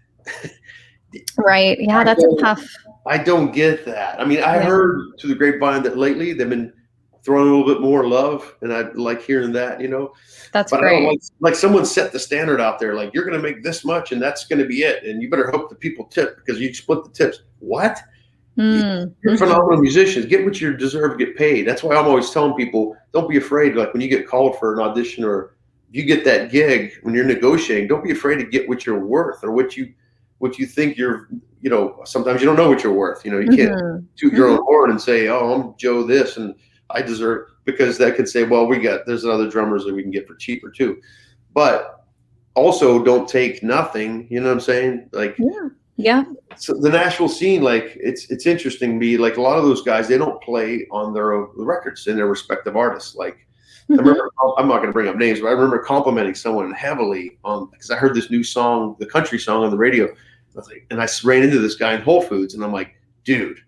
right. Yeah, that's tough. I don't get that. I mean, I heard through the grapevine that lately they've been throwing a little bit more love, and I like hearing that, That's but great. I don't like someone set the standard out there, like you're going to make this much and that's going to be it, and you better hope the people tip because you split the tips. What? You're phenomenal musicians. Get what you deserve, get paid. That's why I'm always telling people, don't be afraid. Like when you get called for an audition, or you get that gig, when you're negotiating, don't be afraid to get what you're worth, or what you think you're, sometimes you don't know what you're worth. You can't toot your own horn and say, oh, I'm Joe this and I deserve, because that could say, well, there's other drummers that we can get for cheaper too. But also don't take nothing, you know what I'm saying? Like, yeah. So the Nashville scene, like it's interesting to me, like a lot of those guys, they don't play on their own records in their respective artists. Like I remember, I'm not going to bring up names, but I remember complimenting someone heavily because I heard this new song, the country song on the radio. I was like, and I ran into this guy in Whole Foods, and I'm like, dude,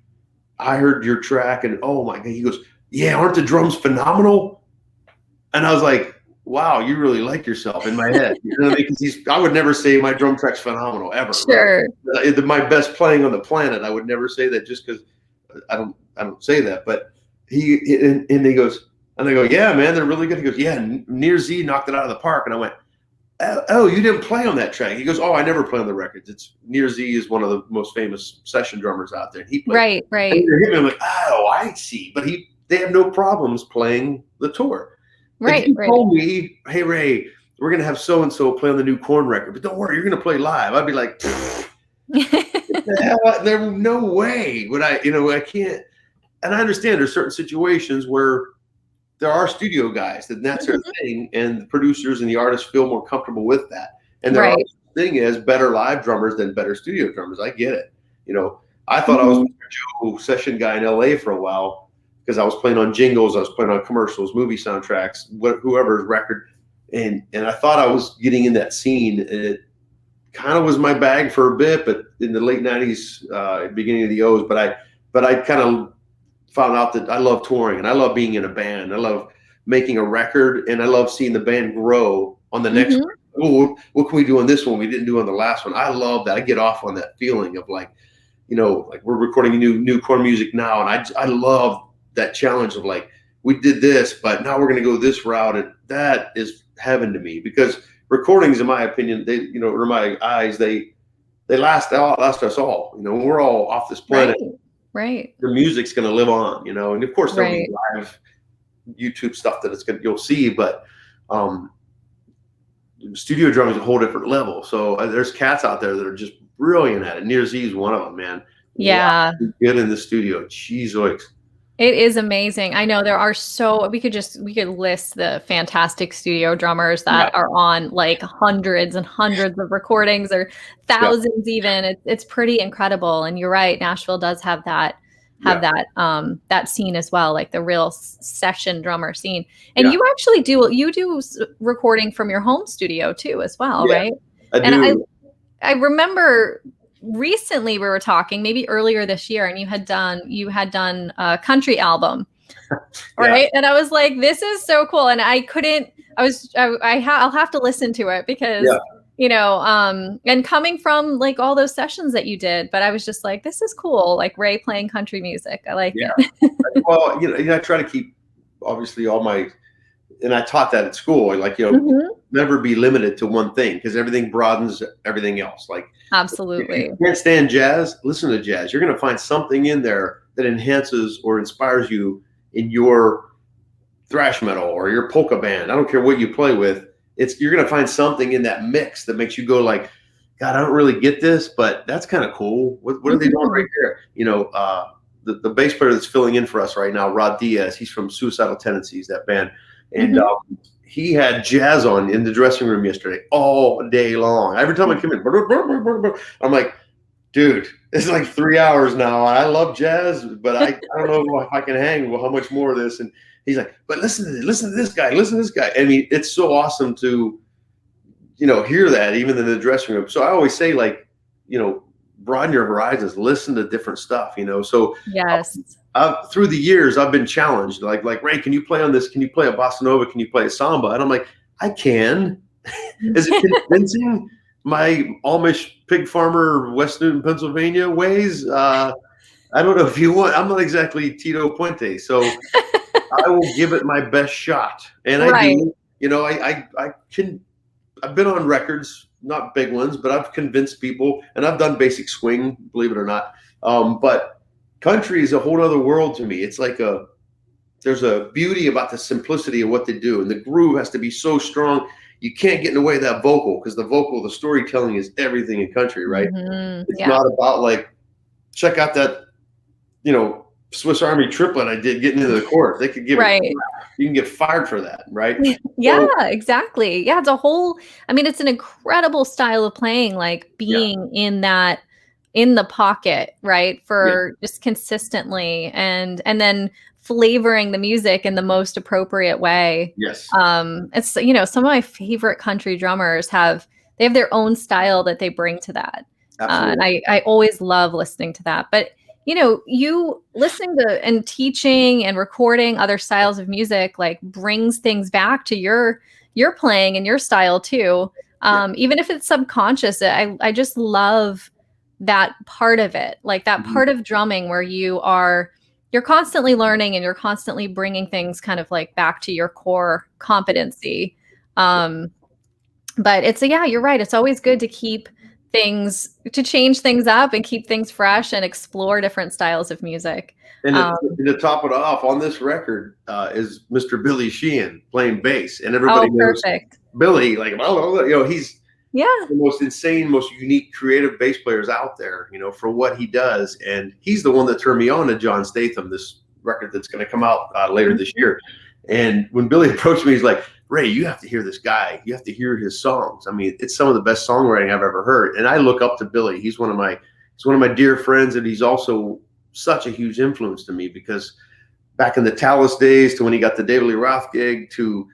I heard your track, and oh my God, he goes, yeah, aren't the drums phenomenal? And I was like, wow, you really like yourself, in my head. Because I would never say my drum track's phenomenal ever. Sure. Right? My best playing on the planet. I would never say that just because I don't say that. But he goes, and I go, yeah, man, they're really good. He goes, yeah, Near Z knocked it out of the park. And I went, oh, you didn't play on that track. He goes, oh, I never play on the records. It's Near Z is one of the most famous session drummers out there. He played. Right. And I'm like, oh, I see. But they have no problems playing the tour. Like he told me, hey, Ray, we're going to have so-and-so play on the new Korn record, but don't worry, you're going to play live. I'd be like, there's no way would I, I can't. And I understand there's certain situations where there are studio guys that's their thing, and the producers and the artists feel more comfortable with that. And their thing is better live drummers than better studio drummers. I get it. I thought I was Mr. Joe session guy in LA for a while because I was playing on jingles, I was playing on commercials, movie soundtracks, whoever's record, and I thought I was getting in that scene. And it kind of was my bag for a bit, but in the late '90s, beginning of the O's. But I kind of found out that I love touring and I love being in a band. I love making a record, and I love seeing the band grow on the next record. Oh, what can we do on this one we didn't do on the last one? I love that. I get off on that feeling of like we're recording new Korn music now, and I love that challenge of like, we did this, but now we're going to go this route, and that is heaven to me, because recordings, in my opinion, they or my eyes, they last us all. We're all off this planet. Right. The music's going to live on, and of course there'll be live YouTube stuff that you'll see, but studio drumming is a whole different level. So there's cats out there that are just brilliant at it. Near Z is one of them, man. Yeah. Good in the studio. Jeez, oaks. It is amazing. I know there are we could list the fantastic studio drummers that are on like hundreds and hundreds of recordings, or thousands even. It's pretty incredible. And you're right, Nashville does have that that scene as well, like the real session drummer scene. And you actually do recording from your home studio too as well, right? I do. I remember recently we were talking, maybe earlier this year, and you had done a country album, right? And I was like, this is so cool. And I'll have to listen to it because, and coming from like all those sessions that you did, but I was just like, this is cool. Like Ray playing country music. I like it. Well, I try to keep obviously and I taught that at school, like, never be limited to one thing, because everything broadens everything else. Like, absolutely. If you can't stand jazz, listen to jazz. You're going to find something in there that enhances or inspires you in your thrash metal or your polka band. I don't care what you play with. You're going to find something in that mix that makes you go like, God, I don't really get this, but that's kind of cool. What are they doing right there? The bass player that's filling in for us right now, Rod Diaz, he's from Suicidal Tendencies, that band. And he had jazz on in the dressing room yesterday all day long. Every time I come in, I'm like, dude, it's like 3 hours now. I love jazz, but I don't know if I can hang with how much more of this. And he's like, but listen to this guy. I mean, it's so awesome to, hear that even in the dressing room. So I always say, like, broaden your horizons, listen to different stuff, So yes. Through the years, I've been challenged, like Ray, can you play on this? Can you play a bossa nova? Can you play a samba? And I'm like, I can. Is it convincing my Amish pig farmer, West Newton, Pennsylvania ways? I don't know if you want. I'm not exactly Tito Puente, so I will give it my best shot. And I do. I can. I've been on records, not big ones, but I've convinced people, and I've done basic swing, believe it or not. But country is a whole other world to me. It's like there's a beauty about the simplicity of what they do, and the groove has to be so strong. You can't get in the way of that vocal, because the storytelling is everything in country, right? It's not about like, check out that, Swiss Army triplet I did getting into the chorus. They could give it, you can get fired for that, right? Yeah, exactly. Yeah, it's an incredible style of playing, like being in the pocket, right? For just consistently and then flavoring the music in the most appropriate way. Yes. It's, some of my favorite country drummers have their own style that they bring to that. And I always love listening to that. But you listening to and teaching and recording other styles of music, like, brings things back to your playing and your style too. Even if it's subconscious, I just love that part of it, like that part of drumming where you're constantly learning and you're constantly bringing things kind of like back to your core competency. But you're right. It's always good to change things up and keep things fresh and explore different styles of music. And to top it off, on this record is Mr. Billy Sheehan playing bass, and everybody knows Billy, like, he's Yeah. the most insane, most unique, creative bass players out there, for what he does. And he's the one that turned me on to John Statham, this record that's going to come out later this year. And when Billy approached me, he's like, Ray, you have to hear this guy. You have to hear his songs. I mean, it's some of the best songwriting I've ever heard. And I look up to Billy. He's one of my dear friends, and he's also such a huge influence to me, because back in the Talus days, to when he got the David Lee Roth gig, to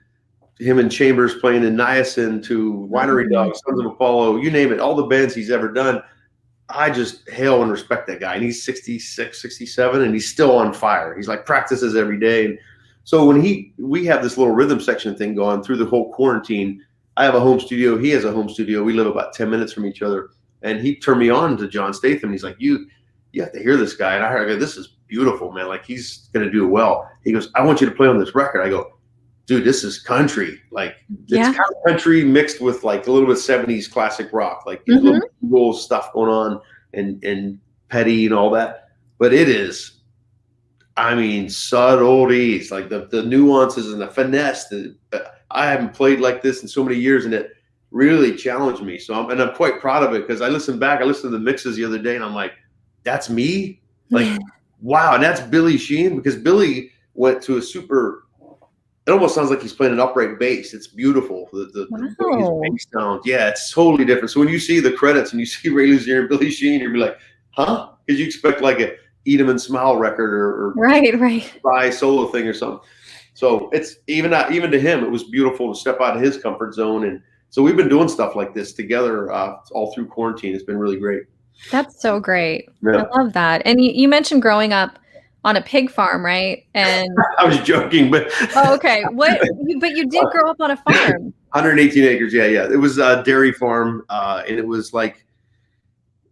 him and Chambers playing in Niacin, to Winery Dogs, Sons of Apollo, you name it, all the bands he's ever done, I just hail and respect that guy. And he's 66, 67, and he's still on fire. He's like practices every day. And so when we have this little rhythm section thing going through the whole quarantine, I have a home studio. He has a home studio. We live about 10 minutes from each other. And he turned me on to John Statham. He's like, you have to hear this guy. And I heard, this is beautiful, man. Like, he's going to do well. He goes, I want you to play on this record. I go, dude, this is country. Like, it's kind of country mixed with like a little bit of 70s classic rock, like little cool stuff going on and petty and all that. But it is, I mean, subtleties, like the nuances and the finesse. I haven't played like this in so many years, and it really challenged me. So I'm quite proud of it, because I listened to the mixes the other day, and I'm like, that's me? Like, wow. And that's Billy Sheehan, because Billy went to it almost sounds like he's playing an upright bass. It's beautiful. The bass sound. Yeah, it's totally different. So when you see the credits and you see Ray Luzier and Billy Sheehan, you'll be like, huh? Because you expect like a Eat 'em and Smile record or right by solo thing or something. So it's even to him, it was beautiful to step out of his comfort zone. And so we've been doing stuff like this together all through quarantine. It's been really great. That's so great. Yeah. I love that. And you mentioned growing up on a pig farm, right? And I was joking, but okay. But you did grow up on a farm. 118 acres. Yeah. It was a dairy farm, and it was like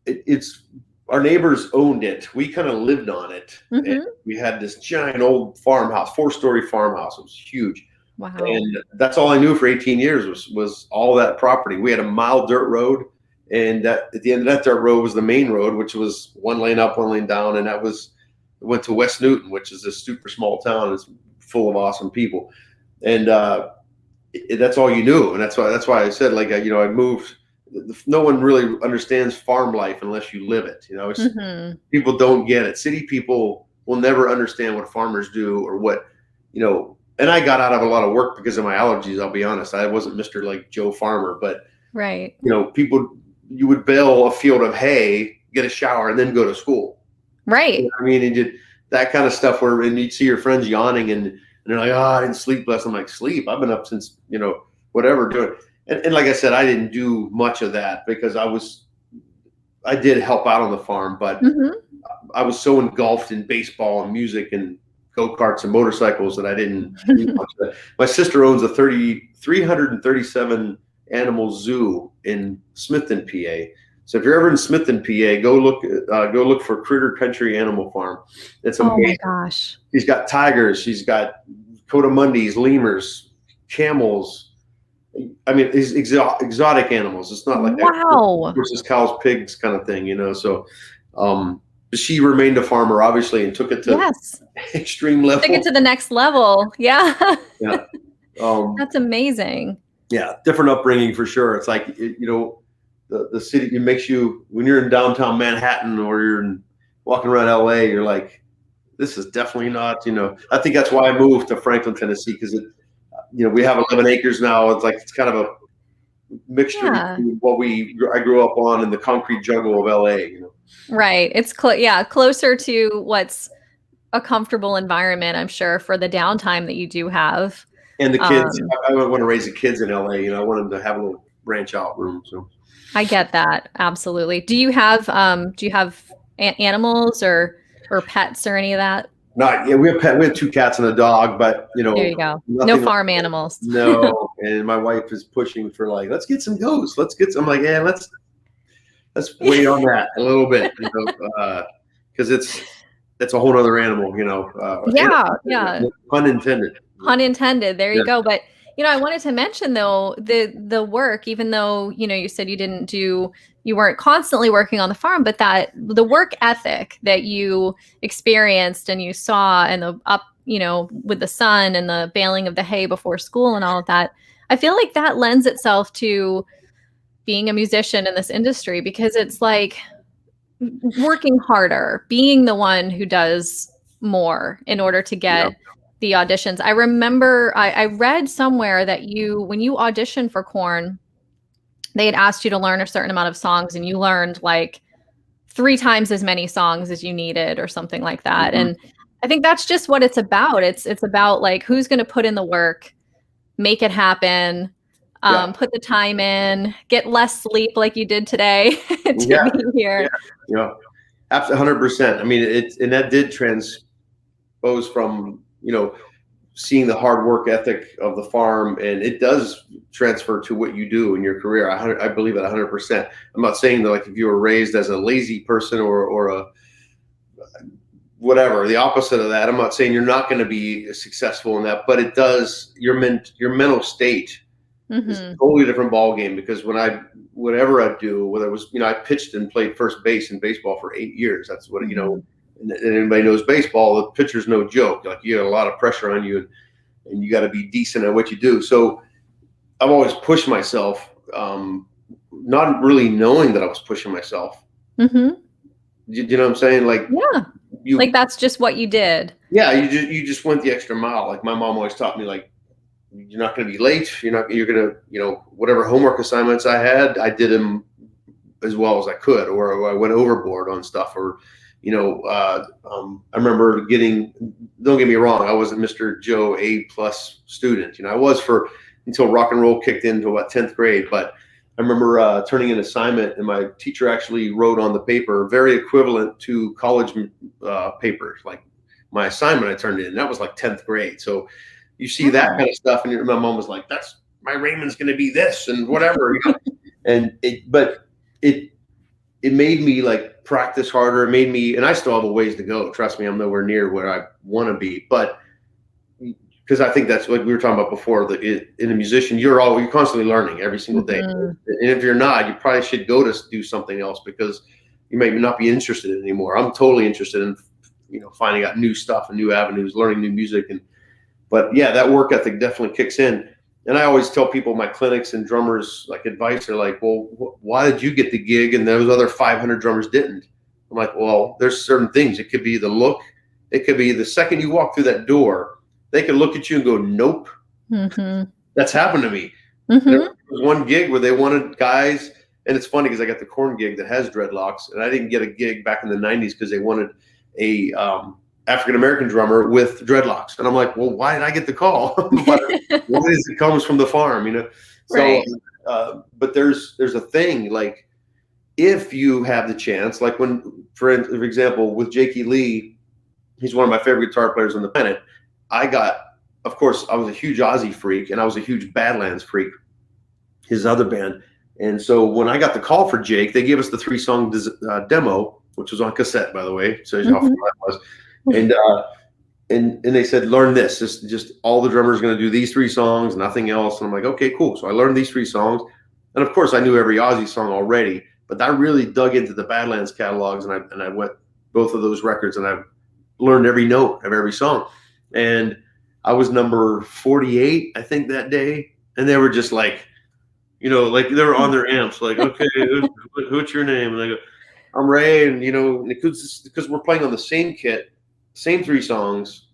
it's our neighbors owned it. We kind of lived on it. And we had this giant old farmhouse, 4-story farmhouse. It was huge. Wow. And that's all I knew for 18 years was all that property. We had a mile dirt road, and at the end of that dirt road was the main road, which was one lane up, one lane down, and it went to West Newton, which is a super small town. It's full of awesome people, and that's all you knew. And that's why I said, like, I moved. No one really understands farm life unless you live it. It's people don't get it. City people will never understand what farmers do or what. And I got out of a lot of work because of my allergies. I'll be honest. I wasn't Mr. like Joe Farmer, but right. People, you would bale a field of hay, get a shower, and then go to school. Right. I mean, and did that kind of stuff and you'd see your friends yawning and they're like, oh, I didn't sleep last. I'm like, sleep? I've been up since, whatever doing. And like I said, I didn't do much of that because I did help out on the farm, but I was so engulfed in baseball and music and go-karts and motorcycles that I didn't do much of that. My sister owns a 337 animal zoo in Smithton, PA. So if you're ever in Smithton, PA, go look for Critter Country Animal Farm. It's amazing. Oh my gosh. She's got tigers. She's got coatamundis, lemurs, camels. I mean, it's exotic animals. It's not like that versus cows, pigs kind of thing, So she remained a farmer, obviously, and took it to extreme level. Took it to the next level. Yeah. Yeah. That's amazing. Yeah. Different upbringing for sure. It's like, the city, it makes you, when you're in downtown Manhattan or you're walking around LA, you're like, this is definitely not, I think that's why I moved to Franklin, Tennessee, because we have 11 acres now. It's kind of a mixture between what I grew up on and the concrete jungle of LA, Right. It's closer to what's a comfortable environment, I'm sure, for the downtime that you do have. And the kids, I want to raise the kids in LA, I want them to have a little branch out room. So I get that. Absolutely. Do you have animals or pets or any of that? Not, we have 2 cats and a dog, but there you go. No farm animals. No. And my wife is pushing for like, let's get some goats. I'm like, yeah, let's wait on that a little bit, because it's a whole other animal, Yeah. Pun intended. Pun intended. There you go. But I wanted to mention though the work, even though you said you weren't constantly working on the farm, but that the work ethic that you experienced and you saw, and the up with the sun and the baling of the hay before school and all of that. I feel like that lends itself to being a musician in this industry, because it's like working harder, being the one who does more in order to get the auditions. I remember I read somewhere that when you auditioned for Korn, they had asked you to learn a certain amount of songs, and you learned like 3 times as many songs as you needed or something like that. Mm-hmm. And I think that's just what it's about. It's about like, who's going to put in the work, make it happen, put the time in, get less sleep like you did today to be here. Yeah. Absolutely, 100%. I mean, and that did transpose from, seeing the hard work ethic of the farm, and it does transfer to what you do in your career. I believe it 100%. I'm not saying that, like, if you were raised as a lazy person or a whatever, the opposite of that. I'm not saying you're not going to be successful in that, but it does, your mental state is a totally different ball game, because whatever I do, whether it was, I pitched and played first base in baseball for 8 years. That's what, and anybody knows baseball, the pitcher's no joke. Like, you got a lot of pressure on you, and you got to be decent at what you do. So I've always pushed myself, not really knowing that I was pushing myself. You know what I'm saying? Like, like that's just what you did. Yeah. You just went the extra mile. Like, my mom always taught me, like, you're not going to be late. You're going to, whatever homework assignments I had, I did them as well as I could, or I went overboard on stuff, or, I remember don't get me wrong, I wasn't Mr. Joe A+ student. I was until rock and roll kicked into about 10th grade. But I remember turning an assignment, and my teacher actually wrote on the paper, very equivalent to college papers, like my assignment I turned in. That was like 10th grade. So you see that kind of stuff, and my mom was like, my Raymond's going to be this and whatever. It made me, like, practice harder. It made me, and I still have a ways to go. Trust me, I'm nowhere near where I want to be. But because I think that's what we were talking about before, in a musician, you're constantly learning every single day. And if you're not, you probably should go to do something else, because you may not be interested in it anymore. I'm totally interested in, finding out new stuff and new avenues, learning new music. But yeah, that work ethic definitely kicks in. And I always tell people, my clinics and drummers, like, advice, are like, well, why did you get the gig and those other 500 drummers didn't? I'm like, well, there's certain things. It could be the look. It could be the second you walk through that door, they could look at you and go, nope. That's happened to me. There was one gig where they wanted guys, and it's funny because I got the Korn gig that has dreadlocks, and I didn't get a gig back in the 90s because they wanted a African-American drummer with dreadlocks. And I'm like, well, why did I get the call? Why is it comes from the farm, So, right. But there's a thing, like, if you have the chance, like when, for example, with Jakey Lee, he's one of my favorite guitar players on the planet. Of course, I was a huge Ozzy freak, and I was a huge Badlands freak, his other band. And so when I got the call for Jake, they gave us the 3-song demo, which was on cassette, by the way. So how fun that was. And they said, learn this. Just all the drummers are going to do these 3 songs, nothing else. And I'm like, okay, cool. So I learned these 3 songs, and of course I knew every Ozzy song already. But I really dug into the Badlands catalogs, and I went both of those records, and I learned every note of every song. And I was number 48, I think, that day, and they were just like, like, they were on their amps, like, okay, what's your name? And I go, I'm Ray, and because we're playing on the same kit. Same 3 songs.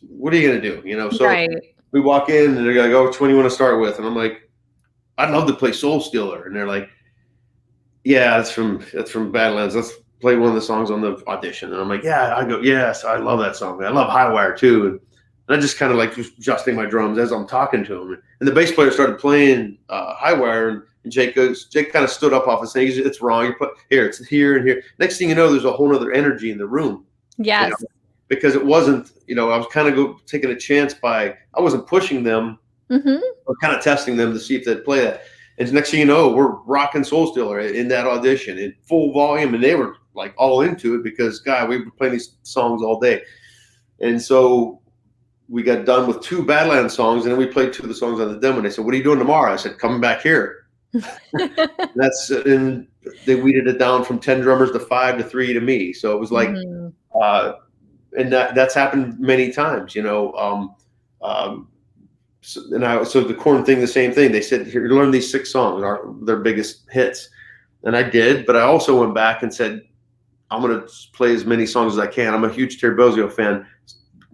What are you going to do? So right. We walk in, and they're like, oh, which one do you want to start with? And I'm like, I'd love to play Soul Stealer. And they're like, yeah, that's from Badlands. Let's play one of the songs on the audition. And I'm like, yeah. I go, yes, I love that song. I love High Wire too. And I just kind of, like, just adjusting my drums as I'm talking to him. And the bass player started playing High Wire, and Jake kind of stood up off his thing. He said, it's wrong. It's here and here. Next thing you know, there's a whole other energy in the room. Yes. Because it wasn't, I was kind of taking a chance I wasn't pushing them, or kind of testing them to see if they'd play that. And next thing you know, we're rocking Soul Stealer in that audition in full volume, and they were, like, all into it because, God, we were playing these songs all day. And so we got done with 2 Badlands songs, and then we played 2 of the songs on the demo. And they said, what are you doing tomorrow? I said, coming back here. And they weeded it down from 10 drummers to 5 to 3 to me. So it was like, and that's happened many times, so the Korn thing, the same thing. They said, here, learn these 6 songs, their biggest hits. And I did, but I also went back and said, I'm going to play as many songs as I can. I'm a huge Terry Bozzio fan.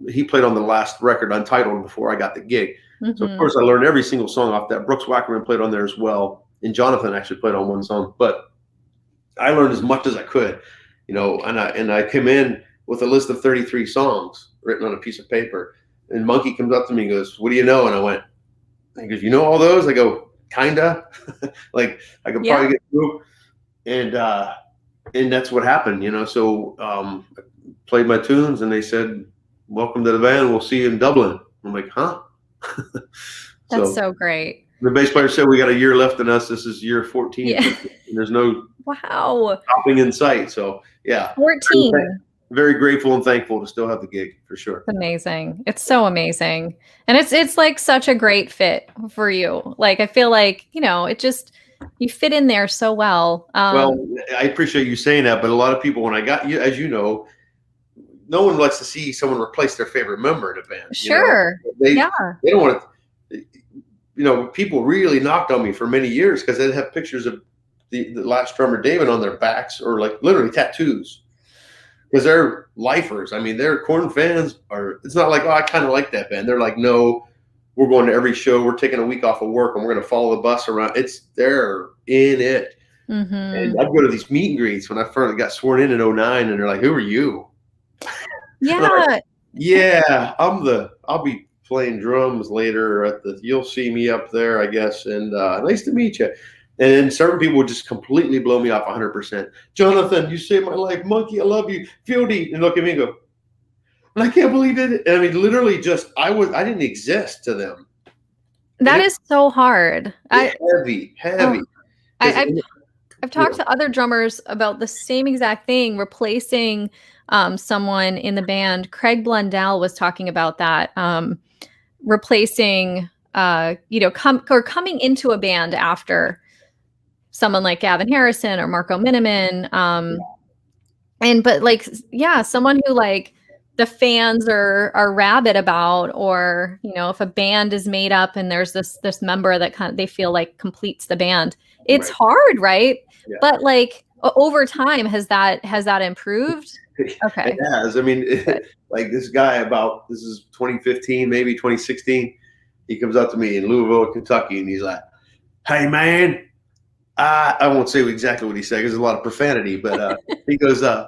He played on the last record, Untitled, before I got the gig. Mm-hmm. So of course I learned every single song off that. Brooks Wackerman played on there as well. And Jonathan actually played on one song, but I learned as much as I could, you know, and I came in with a list of 33 songs written on a piece of paper. And Monkey comes up to me and goes, what do you know? And I went, he goes, you know all those? I go, kinda. Like I could probably get through. And that's what happened, you know. So I played my tunes and they said, welcome to the band. We'll see you in Dublin. I'm like, huh? That's so great. The bass player said, we got a year left in us. This is year 14. Yeah. And there's no stopping in sight. So yeah. 14. Very grateful and thankful to still have the gig, for sure. It's amazing. It's so amazing. And it's like such a great fit for you. Like, I feel like, you know, it just, you fit in there so well. Well, I appreciate you saying that, but a lot of people, when I got you, as you know, no one likes to see someone replace their favorite member in a band. Sure. You know? They don't want to, you know, people really knocked on me for many years because they'd have pictures of the last drummer, David, on their backs, or like literally tattoos. Because they're lifers. I mean, they're Korn fans. It's not like, oh, I kind of like that band. They're like, no, we're going to every show. We're taking a week off of work and we're going to follow the bus around. They're in it. Mm-hmm. And I'd go to these meet and greets when I first got sworn in 2009, and they're like, who are you? Yeah. Like, yeah, I'll be playing drums later you'll see me up there, I guess. And nice to meet you. And then certain people would just completely blow me off 100%. Jonathan, you saved my life. Monkey, I love you. Fieldy. And look at me and go, and I can't believe it. And I mean, literally just, I didn't exist to them. That is so hard. Heavy. I've talked to other drummers about the same exact thing, replacing someone in the band. Craig Blundell was talking about that, replacing, coming into a band after someone like Gavin Harrison or Marco Miniman. Someone who like the fans are rabid about, or, you know, if a band is made up and there's this member that they feel like completes the band, it's hard, right? Yeah. But like over time, has that improved? Okay. It has. I mean, like this guy this is 2015, maybe 2016. He comes up to me in Louisville, Kentucky, and he's like, hey man, I won't say exactly what he said because there's a lot of profanity, but he goes, I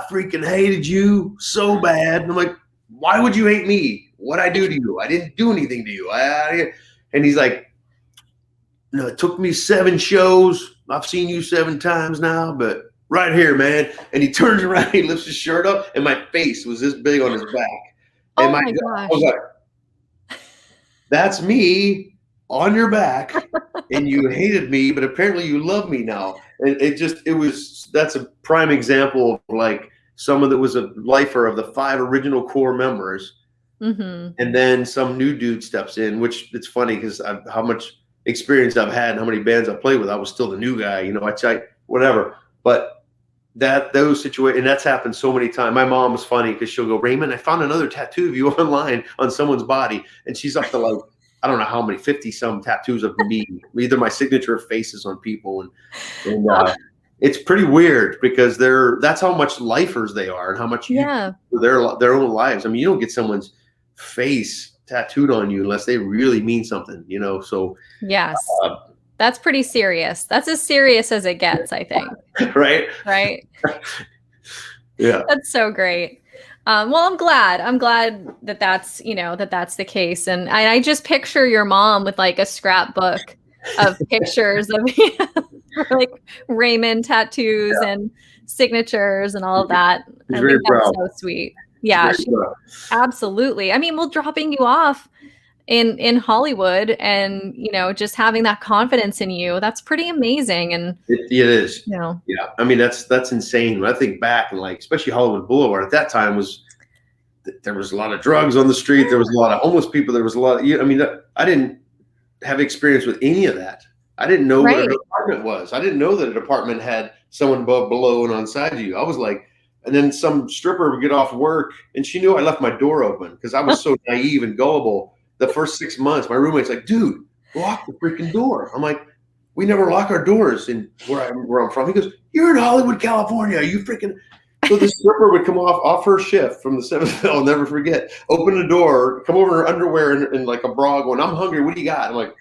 freaking hated you so bad. And I'm like, why would you hate me? What'd I do to you? I didn't do anything to you. And he's like, no, it took me 7 shows. I've seen you 7 times now, but right here, man. And he turns around, he lifts his shirt up, and my face was this big on his back. And my gosh. I was like, that's me on your back, and you hated me, but apparently you love me now. And that's a prime example of like someone that was a lifer of the 5 original core members. Mm-hmm. And then some new dude steps in, which it's funny because how much experience I've had and how many bands I've played with, I was still the new guy, you know, I whatever. But those situations, and that's happened so many times. My mom was funny because she'll go, Raymond, I found another tattoo of you online on someone's body. And she's up to like, I don't know how many, 50 some tattoos of me, either my signature or faces on people. And it's pretty weird because that's how much lifers they are and how much their own lives. I mean, you don't get someone's face tattooed on you unless they really mean something, you know? So yes, that's pretty serious. That's as serious as it gets, I think. Right. Yeah. That's so great. Well, I'm glad that's the case. And I just picture your mom with like a scrapbook of pictures of like Raymond tattoos and signatures and all of that. She's very proud. That's so sweet. Yeah, absolutely. I mean, well, dropping you off in Hollywood and, you know, just having that confidence in you, that's pretty amazing. And it is. You know. Yeah. I mean, that's insane. When I think back, and like, especially Hollywood Boulevard at that time there was a lot of drugs on the street. There was a lot of homeless people. There was a lot of, I mean, I didn't have experience with any of that. I didn't know what an apartment was. I didn't know that an apartment had someone above, below, and on side of you. I was like, and then some stripper would get off work and she knew I left my door open because I was so naive and gullible. the first 6 months, my roommate's like, dude, lock the freaking door. I'm like, we never lock our doors in where I'm from. He goes, you're in Hollywood, California. You freaking. So the stripper would come off her shift from the 7th. I'll never forget. Open the door, come over in her underwear and like a bra going, I'm hungry. What do you got? I'm like,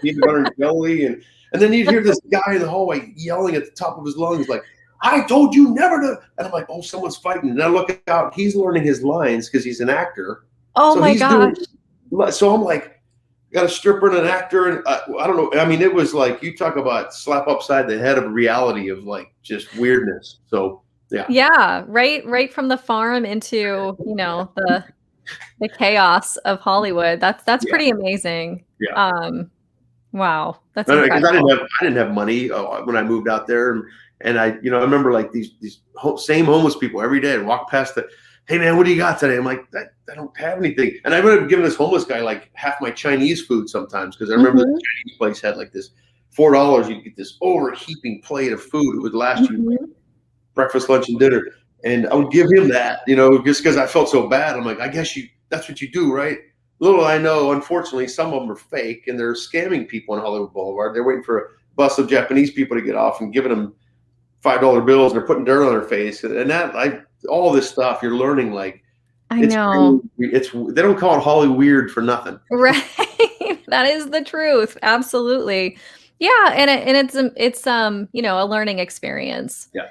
peanut butter and jelly. And then you'd hear this guy in the hallway yelling at the top of his lungs, like, I told you never to. And I'm like, oh, someone's fighting. And I look out, he's learning his lines because he's an actor. Oh, so my gosh. So I'm like, got a stripper and an actor. And I don't know. I mean, it was like, you talk about slap upside the head of reality of like just weirdness. So, yeah. Yeah. Right from the farm into, the chaos of Hollywood. That's pretty amazing. Yeah. Wow. That's incredible. I didn't have money when I moved out there. And I remember like these same homeless people every day. I'd walk past hey man, what do you got today? I'm like, I don't have anything. And I would have given this homeless guy like half my Chinese food sometimes. Cause I remember the Chinese place had like this $4, you'd get this overheaping plate of food. It would last you breakfast, lunch, and dinner. And I would give him that, just because I felt so bad. I'm like, I guess that's what you do, right? Little I know, unfortunately, some of them are fake and they're scamming people on Hollywood Boulevard. They're waiting for a bus of Japanese people to get off and giving them $5 bills and they're putting dirt on their face. And all this stuff you're learning, like, I know they don't call it Holly weird for nothing. Right. That is the truth. Absolutely. Yeah. And it's a learning experience. Yeah.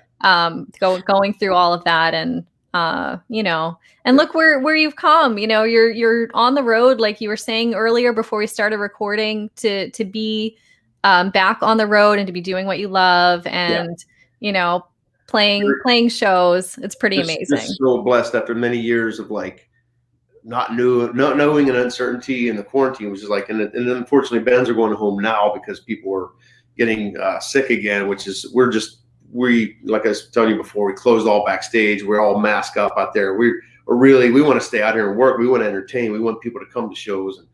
Going through all of that and, and look where you've come, you're on the road, like you were saying earlier before we started recording, to be back on the road and to be doing what you love and, playing shows. It's pretty amazing. Just so blessed after many years of like not knowing and uncertainty, and the quarantine was just like, and then unfortunately bands are going home now because people are getting sick again, which is, like I was telling you before, we closed all backstage. We're all masked up out there. We want to stay out here and work. We want to entertain. We want people to come to shows. And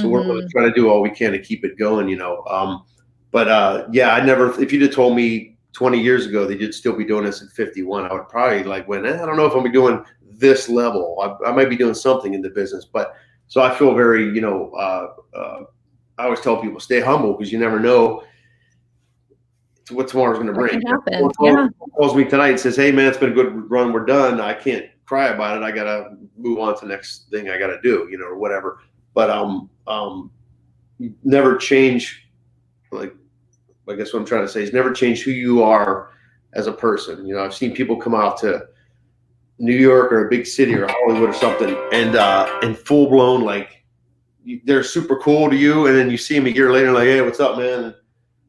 so we're really trying to do all we can to keep it going, I never, if you'd have told me 20 years ago that you'd still be doing this at 51, I would probably I don't know if I'm doing this level. I might be doing something in the business, but so I feel very, I always tell people, stay humble because you never know what tomorrow's going to bring. Someone calls me tonight and says, hey man, it's been a good run. We're done. I can't cry about it. I got to move on to the next thing I got to do, or whatever. But, never change. Like, I guess what I'm trying to say is never change who you are as a person. I've seen people come out to New York or a big city or Hollywood or something and full blown, like they're super cool to you. And then you see them a year later, like, hey, what's up, man? And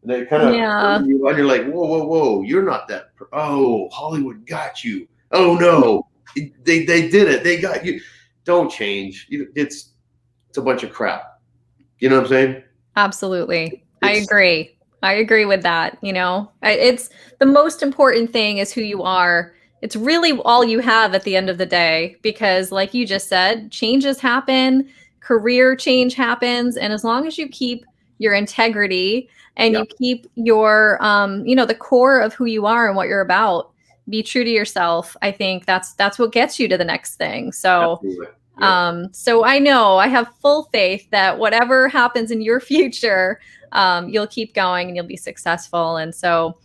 they kind of, and you're like, whoa, you're not that. Oh, Hollywood got you. Oh no, they did it. They got you. Don't change. It's a bunch of crap. You know what I'm saying? Absolutely. I agree with that. It's the most important thing is who you are. It's really all you have at the end of the day, because like you just said, changes happen, career change happens. And as long as you keep your integrity and you keep your, the core of who you are and what you're about, be true to yourself. I think that's what gets you to the next thing. So, so I know I have full faith that whatever happens in your future, you'll keep going and you'll be successful. And so,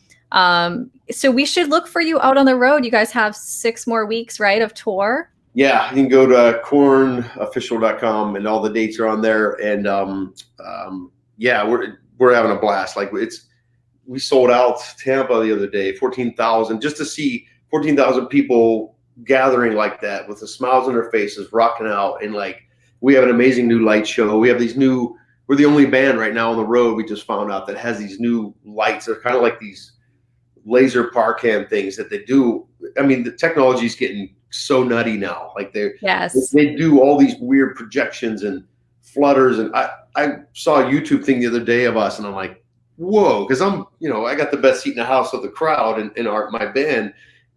so we should look for you out on the road. You guys have 6 more weeks, right, of tour? Yeah, you can go to kornofficial.com and all the dates are on there. And we're having a blast. Like we sold out Tampa the other day, 14,000, just to see 14,000 people gathering like that with the smiles on their faces, rocking out. And like, we have an amazing new light show. We have we're the only band right now on the road, we just found out, that has these new lights. They're kind of like these laser Parcam things that they do. I mean, the technology is getting so nutty now. Like they do all these weird projections and flutters. And I saw a YouTube thing the other day of us, and I'm like, whoa, because I'm, I got the best seat in the house of the crowd in my band,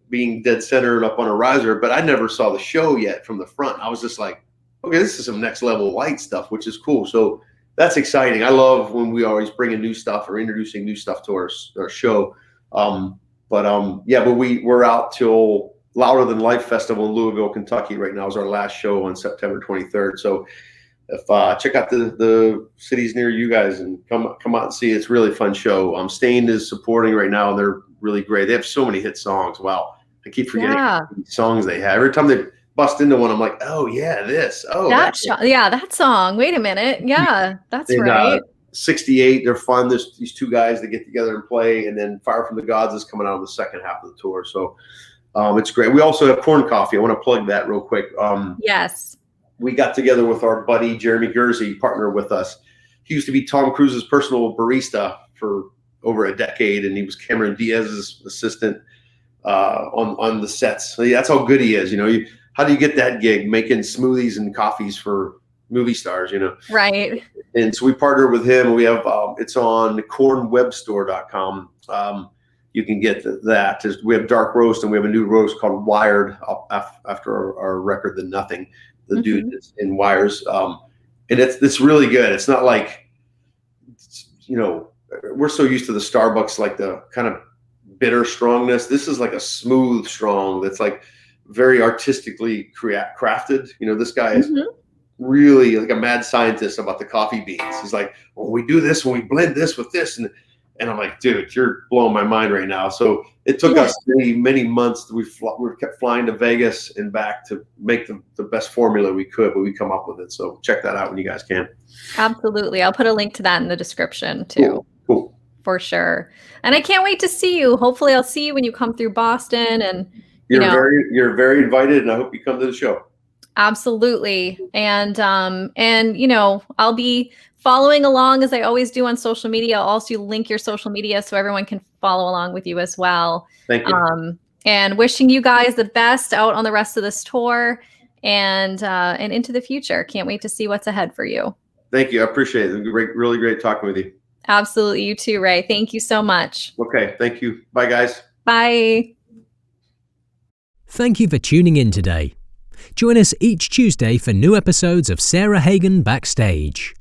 being dead center and up on a riser, but I never saw the show yet from the front. I was just like, okay, this is some next level light stuff, which is cool. So that's exciting. I love when we always bring in new stuff or introducing new stuff to our show. But we're out till Louder Than Life Festival in Louisville, Kentucky right now is our last show on September 23rd. So if check out the cities near you guys and come out and see it. It's a really fun show. Stained is supporting right now, and they're really great. They have so many hit songs. Wow, I keep forgetting how many songs they have. Every time they bust into one, I'm like, oh yeah, this. Oh, that song. Wait a minute. Yeah, that's right. 68, they're fun. There's these two guys that get together and play, and then Fire from the Gods is coming out in the second half of the tour. So it's great. We also have Korn Coffee. I want to plug that real quick. Yes. We got together with our buddy Jeremy Guersey, partner with us. He used to be Tom Cruise's personal barista for over a decade, and he was Cameron Diaz's assistant on the sets. So that's how good he is. How do you get that gig, making smoothies and coffees for movie stars? Right. And so we partnered with him. We have it's on kornwebstore.com. You can get that. We have Dark Roast, and we have a new roast called Wired after our record, The Nothing. The dude is in Wires, and it's really good. It's not like, we're so used to the Starbucks, like the kind of bitter strongness. This is like a smooth strong that's like very artistically crafted. This guy is really like a mad scientist about the coffee beans. He's like, well, we do this when we blend this with this, and I'm like, dude, you're blowing my mind right now. So it took us many months. We kept flying to Vegas and back to make the best formula we could, but we come up with it. So check that out when you guys can. Absolutely. I'll put a link to that in the description too. Cool. For sure. And I can't wait to see you. Hopefully I'll see you when you come through Boston, and you're very invited, and I hope you come to the show. Absolutely. And I'll be following along as I always do on social media. I'll also link your social media so everyone can follow along with you as well. Thank you. And wishing you guys the best out on the rest of this tour and into the future. Can't wait to see what's ahead for you. Thank you. I appreciate it. Really great talking with you. Absolutely. You too, Ray. Thank you so much. Okay. Thank you. Bye, guys. Bye. Thank you for tuning in today. Join us each Tuesday for new episodes of Sarah Hagan Backstage.